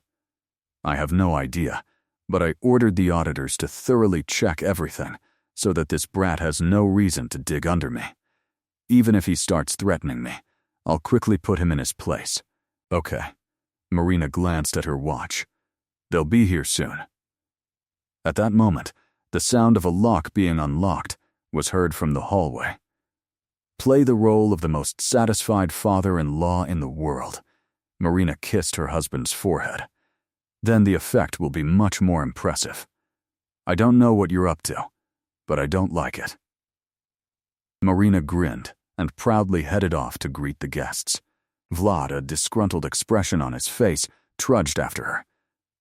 I have no idea, but I ordered the auditors to thoroughly check everything so that this brat has no reason to dig under me. Even if he starts threatening me, I'll quickly put him in his place. Okay. Marina glanced at her watch. They'll be here soon. At that moment, the sound of a lock being unlocked was heard from the hallway. Play the role of the most satisfied father-in-law in the world. Marina kissed her husband's forehead. Then the effect will be much more impressive. I don't know what you're up to, but I don't like it. Marina grinned and proudly headed off to greet the guests. Vlad, a disgruntled expression on his face, trudged after her.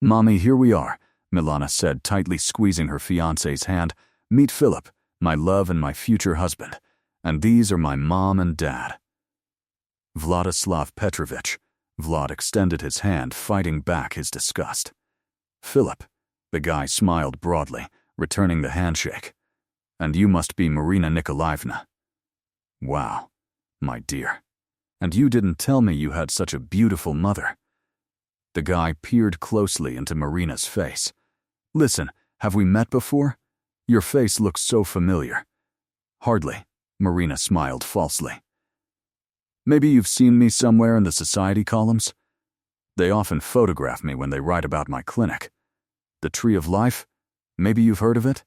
Mommy, here we are, Milana said, tightly squeezing her fiancé's hand. Meet Philip, my love and my future husband. And these are my mom and dad. Vladislav Petrovich, Vlad extended his hand, fighting back his disgust. Philip, the guy smiled broadly, returning the handshake. And you must be Marina Nikolaevna. Wow, my dear. And you didn't tell me you had such a beautiful mother. The guy peered closely into Marina's face. Listen, have we met before? Your face looks so familiar. Hardly, Marina smiled falsely. Maybe you've seen me somewhere in the society columns? They often photograph me when they write about my clinic. The Tree of Life? Maybe you've heard of it?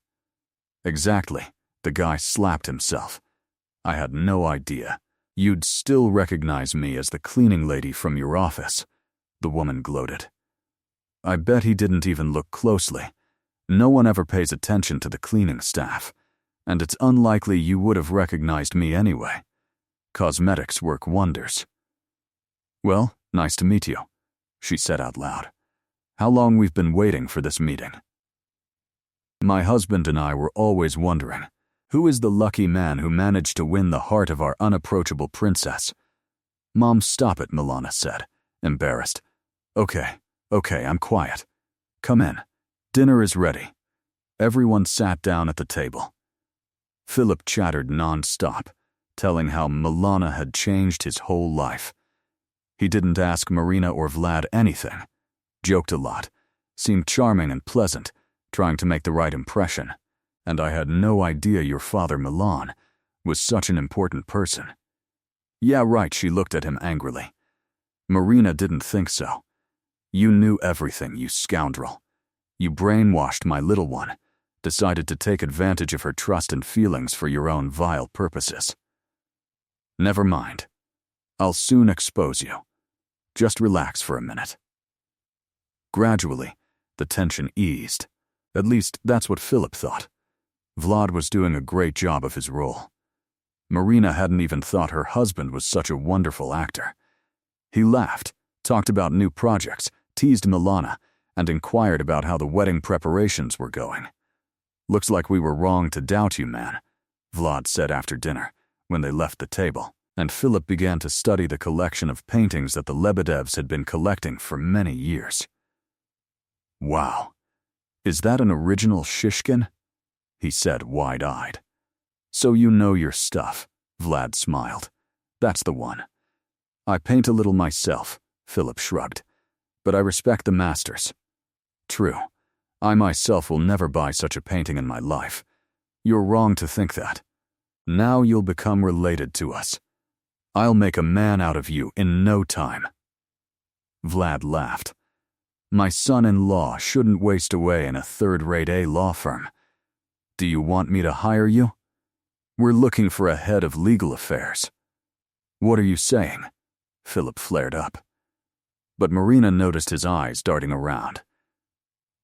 Exactly, the guy slapped himself. I had no idea. You'd still recognize me as the cleaning lady from your office, the woman gloated. I bet he didn't even look closely. No one ever pays attention to the cleaning staff, and it's unlikely you would have recognized me anyway. Cosmetics work wonders. Well, nice to meet you, she said out loud. How long we've been waiting for this meeting. My husband and I were always wondering, who is the lucky man who managed to win the heart of our unapproachable princess? Mom, stop it, Milana said, embarrassed. Okay, I'm quiet. Come in. Dinner is ready. Everyone sat down at the table. Philip chattered non-stop, telling how Milana had changed his whole life. He didn't ask Marina or Vlad anything, joked a lot, seemed charming and pleasant, trying to make the right impression, and I had no idea your father, Milan, was such an important person. Yeah, right, she looked at him angrily. Marina didn't think so. You knew everything, you scoundrel. You brainwashed my little one, decided to take advantage of her trust and feelings for your own vile purposes. Never mind. I'll soon expose you. Just relax for a minute. Gradually, the tension eased. At least, that's what Philip thought. Vlad was doing a great job of his role. Marina hadn't even thought her husband was such a wonderful actor. He laughed, talked about new projects, teased Milana, and inquired about how the wedding preparations were going. Looks like we were wrong to doubt you, man, Vlad said after dinner, when they left the table, and Philip began to study the collection of paintings that the Lebedevs had been collecting for many years. Wow, is that an original Shishkin? He said, wide-eyed. So you know your stuff, Vlad smiled. That's the one. I paint a little myself, Philip shrugged, but I respect the masters. True, I myself will never buy such a painting in my life. You're wrong to think that. Now you'll become related to us. I'll make a man out of you in no time. Vlad laughed. My son-in-law shouldn't waste away in a third-rate A law firm. Do you want me to hire you? We're looking for a head of legal affairs. What are you saying? Philip flared up. But Marina noticed his eyes darting around.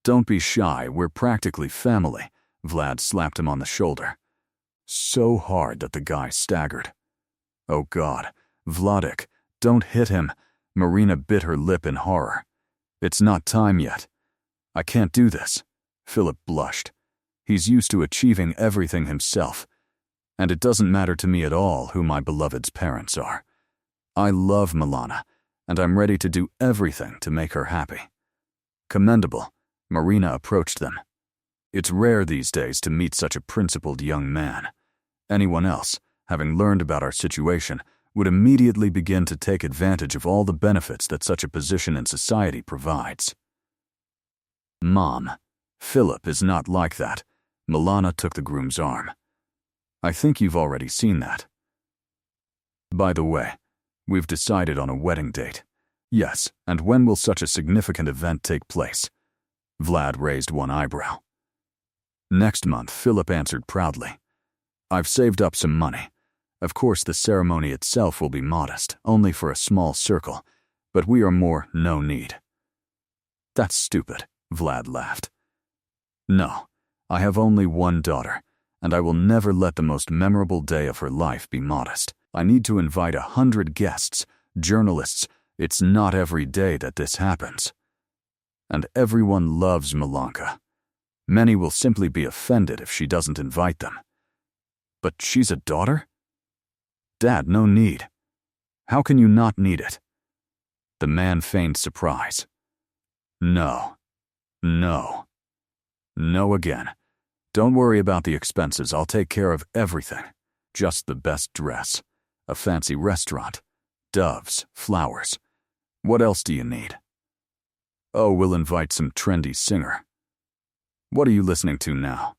Don't be shy, we're practically family, Vlad slapped him on the shoulder. So hard that the guy staggered. Oh God, Vladek, don't hit him, Marina bit her lip in horror. It's not time yet. I can't do this, Philip blushed. He's used to achieving everything himself, and it doesn't matter to me at all who my beloved's parents are. I love Milana, and I'm ready to do everything to make her happy. Commendable, Marina approached them. It's rare these days to meet such a principled young man. Anyone else, having learned about our situation, would immediately begin to take advantage of all the benefits that such a position in society provides. Mom, Philip is not like that. Milana took the groom's arm. I think you've already seen that. By the way, we've decided on a wedding date. Yes, and when will such a significant event take place? Vlad raised one eyebrow. Next month, Philip answered proudly. I've saved up some money. Of course, the ceremony itself will be modest, only for a small circle, but we are more no need. That's stupid, Vlad laughed. No, I have only one daughter, and I will never let the most memorable day of her life be modest. I need to invite 100 guests, journalists. It's not every day that this happens. And everyone loves Milanka. Many will simply be offended if she doesn't invite them. But she's a daughter? Dad, no need. How can you not need it? The man feigned surprise. No. No. No again. Don't worry about the expenses. I'll take care of everything. Just the best dress, a fancy restaurant, doves, flowers. What else do you need? Oh, we'll invite some trendy singer. What are you listening to now?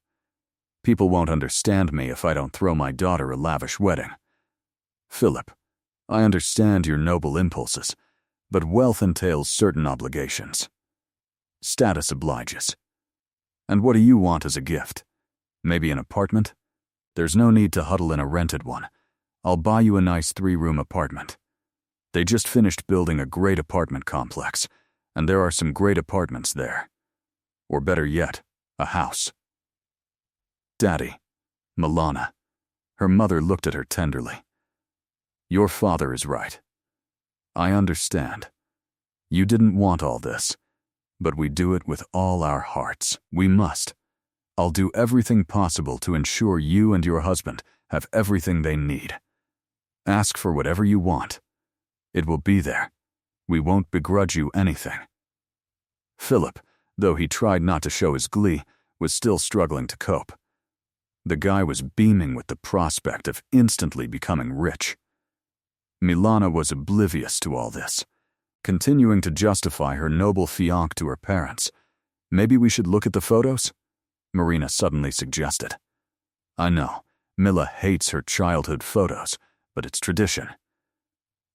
People won't understand me if I don't throw my daughter a lavish wedding. Philip, I understand your noble impulses, but wealth entails certain obligations. Status obliges. And what do you want as a gift? Maybe an apartment? There's no need to huddle in a rented one. I'll buy you a nice 3-room apartment. They just finished building a great apartment complex, and there are some great apartments there. Or better yet, a house. Daddy, Milana. Her mother looked at her tenderly. Your father is right. I understand. You didn't want all this, but we do it with all our hearts. We must. I'll do everything possible to ensure you and your husband have everything they need. Ask for whatever you want. It will be there. We won't begrudge you anything. Philip, though he tried not to show his glee, was still struggling to cope. The guy was beaming with the prospect of instantly becoming rich. Milana was oblivious to all this, continuing to justify her noble fiancé to her parents. Maybe we should look at the photos? Marina suddenly suggested. I know, Mila hates her childhood photos, but it's tradition.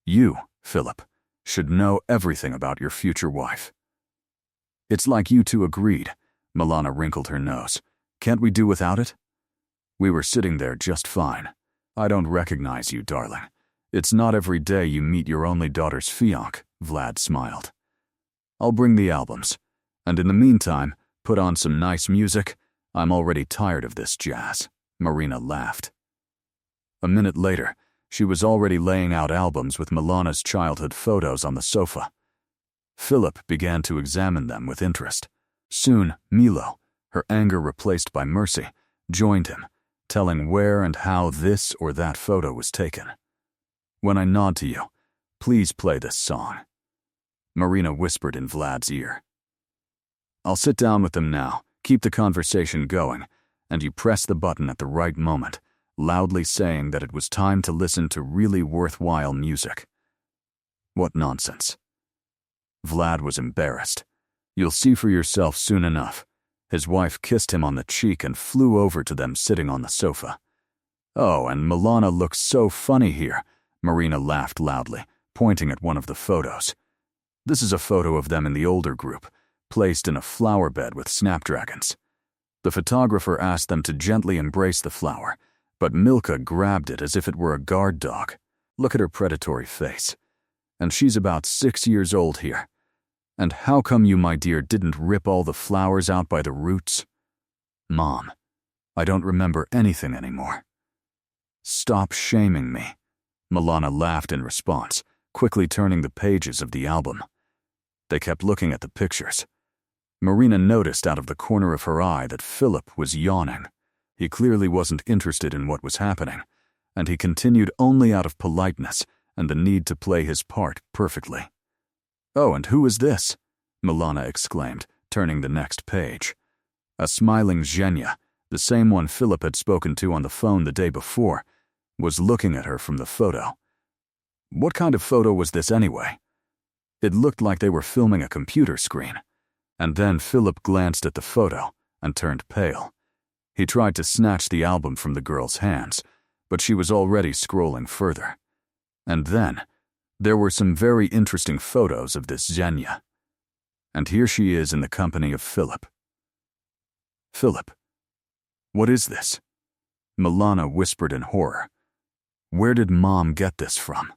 You, Philip, should know everything about your future wife. It's like you two agreed. Milana wrinkled her nose. Can't we do without it? We were sitting there just fine. I don't recognize you, darling. It's not every day you meet your only daughter's fiancé, Vlad smiled. I'll bring the albums. And in the meantime, put on some nice music. I'm already tired of this jazz. Marina laughed. A minute later, she was already laying out albums with Milana's childhood photos on the sofa. Philip began to examine them with interest. Soon, Milo, her anger replaced by mercy, joined him, telling where and how this or that photo was taken. When I nod to you, please play this song. Marina whispered in Vlad's ear. I'll sit down with them now, keep the conversation going, and you press the button at the right moment, loudly saying that it was time to listen to really worthwhile music. What nonsense. Vlad was embarrassed. You'll see for yourself soon enough. His wife kissed him on the cheek and flew over to them sitting on the sofa. Oh, and Milana looks so funny here, Marina laughed loudly, pointing at one of the photos. This is a photo of them in the older group, placed in a flower bed with snapdragons. The photographer asked them to gently embrace the flower, but Milka grabbed it as if it were a guard dog. Look at her predatory face. And she's about 6 years old here. And how come you, my dear, didn't rip all the flowers out by the roots? Mom, I don't remember anything anymore. Stop shaming me. Milana laughed in response, quickly turning the pages of the album. They kept looking at the pictures. Marina noticed out of the corner of her eye that Philip was yawning. He clearly wasn't interested in what was happening, and he continued only out of politeness and the need to play his part perfectly. Oh, and who is this? Milana exclaimed, turning the next page. A smiling Zhenya, the same one Philip had spoken to on the phone the day before, was looking at her from the photo. What kind of photo was this anyway? It looked like they were filming a computer screen. And then Philip glanced at the photo and turned pale. He tried to snatch the album from the girl's hands, but she was already scrolling further. And then, there were some very interesting photos of this Zhenya. And here she is in the company of Philip. Philip, what is this? Milana whispered in horror. Where did Mom get this from?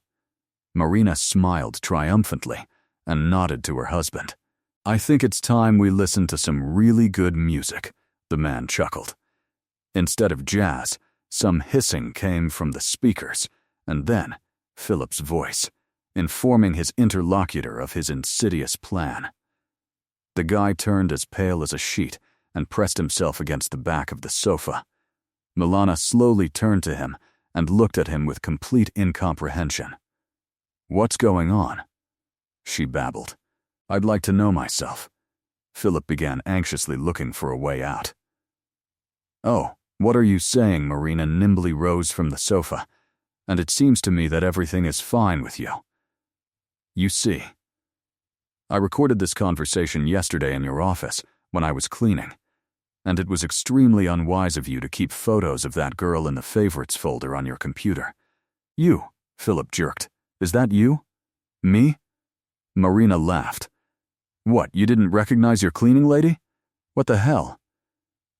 Marina smiled triumphantly and nodded to her husband. I think it's time we listen to some really good music, the man chuckled. Instead of jazz, some hissing came from the speakers, and then Philip's voice, informing his interlocutor of his insidious plan. The guy turned as pale as a sheet and pressed himself against the back of the sofa. Milana slowly turned to him and looked at him with complete incomprehension. What's going on? she babbled. "I'd like to know myself." Philip began anxiously looking for a way out. "Oh, what are you saying?" Marina nimbly rose from the sofa. "And it seems to me that everything is fine with you. You see, I recorded this conversation yesterday in your office when I was cleaning, and it was extremely unwise of you to keep photos of that girl in the favorites folder on your computer." "You?" Philip jerked. "Is that you?" "Me?" Marina laughed. "What, you didn't recognize your cleaning lady? What the hell?"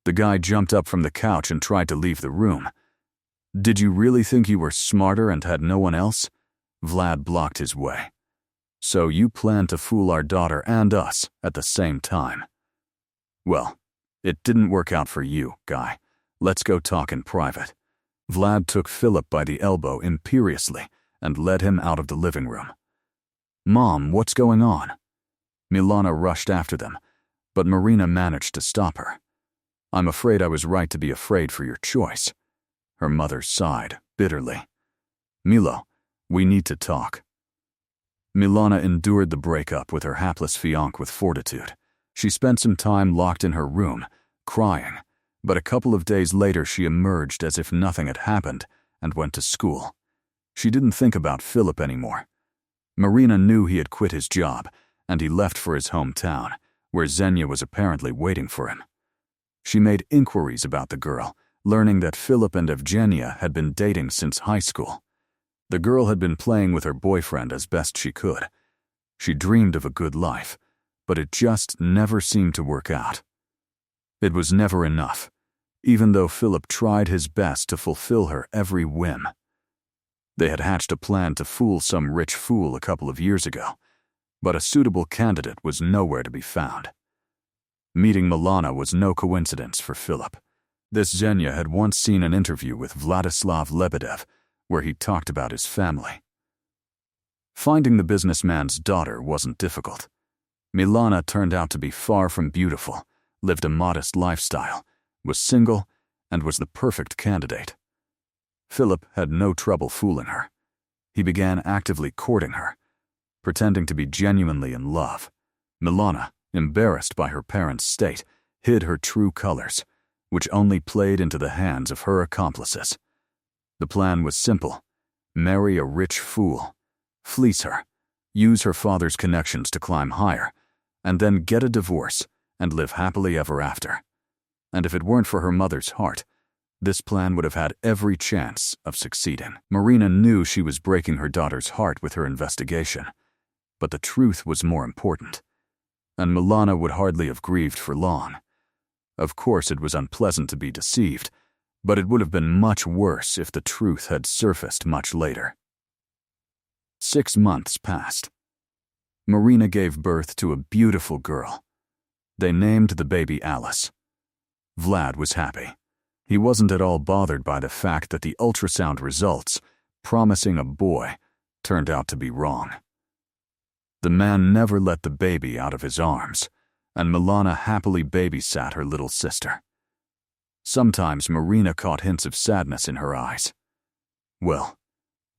The guy jumped up from the couch and tried to leave the room. "Did you really think you were smarter and had no one else?" Vlad blocked his way. "So you planned to fool our daughter and us at the same time. Well, it didn't work out for you, guy. Let's go talk in private." Vlad took Philip by the elbow imperiously and led him out of the living room. "Mom, what's going on?" Milana rushed after them, but Marina managed to stop her. "I'm afraid I was right to be afraid for your choice." Her mother sighed bitterly. "Milo, we need to talk." Milana endured the breakup with her hapless fiancé with fortitude. She spent some time locked in her room, crying, but a couple of days later she emerged as if nothing had happened and went to school. She didn't think about Philip anymore. Marina knew he had quit his job, and he left for his hometown, where Xenia was apparently waiting for him. She made inquiries about the girl, learning that Philip and Evgenia had been dating since high school. The girl had been playing with her boyfriend as best she could. She dreamed of a good life, but it just never seemed to work out. It was never enough, even though Philip tried his best to fulfill her every whim. They had hatched a plan to fool some rich fool a couple of years ago, but a suitable candidate was nowhere to be found. Meeting Milana was no coincidence for Philip. This Xenia had once seen an interview with Vladislav Lebedev, where he talked about his family. Finding the businessman's daughter wasn't difficult. Milana turned out to be far from beautiful, lived a modest lifestyle, was single, and was the perfect candidate. Philip had no trouble fooling her. He began actively courting her, pretending to be genuinely in love. Milana, embarrassed by her parents' state, hid her true colors, which only played into the hands of her accomplices. The plan was simple: marry a rich fool, fleece her, use her father's connections to climb higher, and then get a divorce and live happily ever after. And if it weren't for her mother's heart, this plan would have had every chance of succeeding. Marina knew she was breaking her daughter's heart with her investigation, but the truth was more important, and Milana would hardly have grieved for long. Of course, it was unpleasant to be deceived, but it would have been much worse if the truth had surfaced much later. 6 months passed. Marina gave birth to a beautiful girl. They named the baby Alice. Vlad was happy. He wasn't at all bothered by the fact that the ultrasound results, promising a boy, turned out to be wrong. The man never let the baby out of his arms, and Milana happily babysat her little sister. Sometimes Marina caught hints of sadness in her eyes. Well,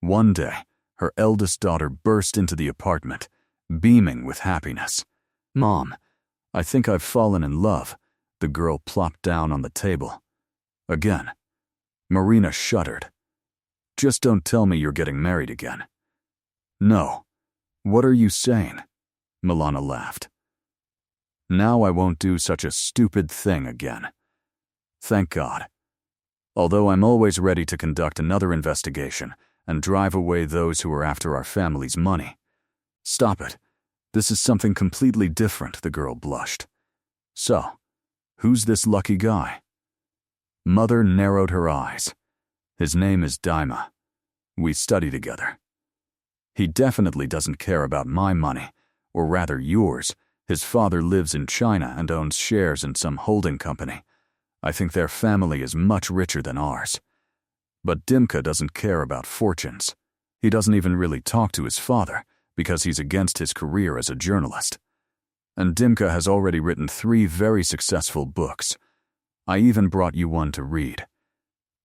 one day, her eldest daughter burst into the apartment, beaming with happiness. "Mom, I think I've fallen in love." The girl plopped down on the table. Again. Marina shuddered. "Just don't tell me you're getting married again." "No. What are you saying?" Milana laughed. "Now I won't do such a stupid thing again. Thank God. Although I'm always ready to conduct another investigation and drive away those who are after our family's money." "Stop it. This is something completely different," the girl blushed. "So, who's this lucky guy?" Mother narrowed her eyes. "His name is Daima. We study together. He definitely doesn't care about my money, or rather yours. His father lives in China and owns shares in some holding company. I think their family is much richer than ours. But Dimka doesn't care about fortunes. He doesn't even really talk to his father because he's against his career as a journalist. And Dimka has already written 3 very successful books. I even brought you one to read.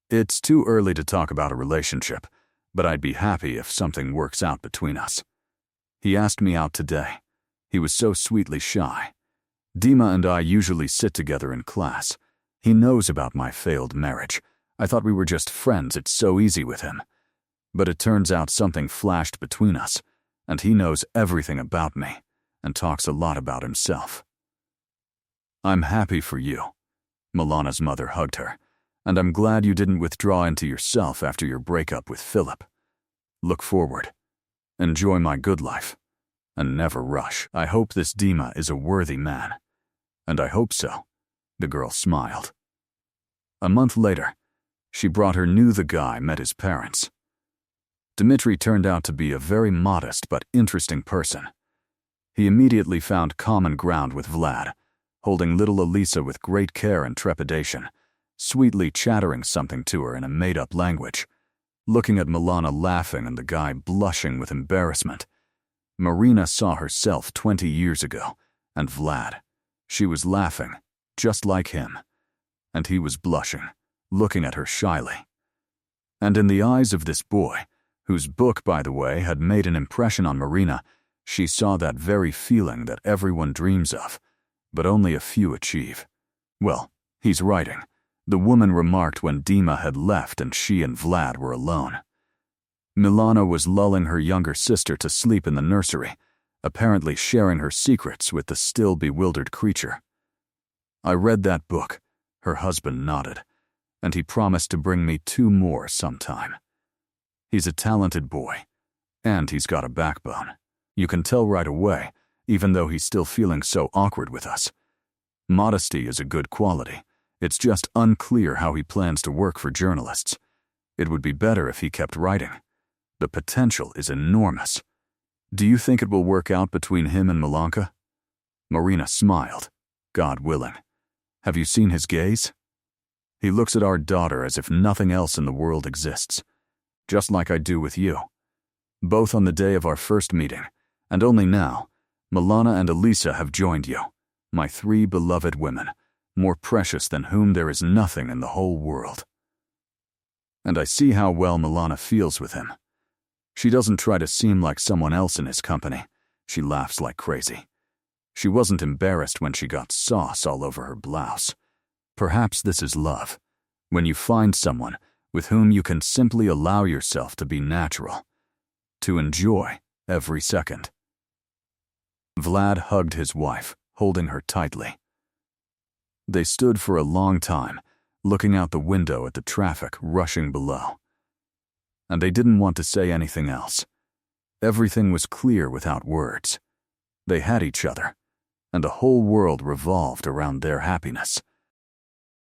It's too early to talk about a relationship, but I'd be happy if something works out between us." He asked me out today. He was so sweetly shy. Dima and I usually sit together in class. He knows about my failed marriage. I thought we were just friends, it's so easy with him. But it turns out something flashed between us, and he knows everything about me and talks a lot about himself. I'm happy for you. Milana's mother hugged her, and I'm glad you didn't withdraw into yourself after your breakup with Philip. Look forward. Enjoy my good life. And never rush. I hope this Dima is a worthy man. And I hope so. The girl smiled. A month later, she brought her the guy met his parents. Dmitri turned out to be a very modest but interesting person. He immediately found common ground with Vlad, holding little Elisa with great care and trepidation, sweetly chattering something to her in a made-up language, looking at Milana laughing and the guy blushing with embarrassment. Marina saw herself 20 years ago, and Vlad. She was laughing, just like him. And he was blushing, looking at her shyly. And in the eyes of this boy, whose book, by the way, had made an impression on Marina, she saw that very feeling that everyone dreams of, but only a few achieve. Well, he's writing, the woman remarked when Dima had left and she and Vlad were alone. Milana was lulling her younger sister to sleep in the nursery, apparently sharing her secrets with the still bewildered creature. I read that book, her husband nodded, and he promised to bring me 2 more sometime. He's a talented boy, and he's got a backbone. You can tell right away, even though he's still feeling so awkward with us. Modesty is a good quality. It's just unclear how he plans to work for journalists. It would be better if he kept writing. The potential is enormous. Do you think it will work out between him and Milanka? Marina smiled. God willing. Have you seen his gaze? He looks at our daughter as if nothing else in the world exists. Just like I do with you. Both on the day of our first meeting, and only now, Milana and Elisa have joined you, my 3 beloved women, more precious than whom there is nothing in the whole world. And I see how well Milana feels with him. She doesn't try to seem like someone else in his company. She laughs like crazy. She wasn't embarrassed when she got sauce all over her blouse. Perhaps this is love, when you find someone with whom you can simply allow yourself to be natural, to enjoy every second. Vlad hugged his wife, holding her tightly. They stood for a long time, looking out the window at the traffic rushing below. And they didn't want to say anything else. Everything was clear without words. They had each other, and the whole world revolved around their happiness.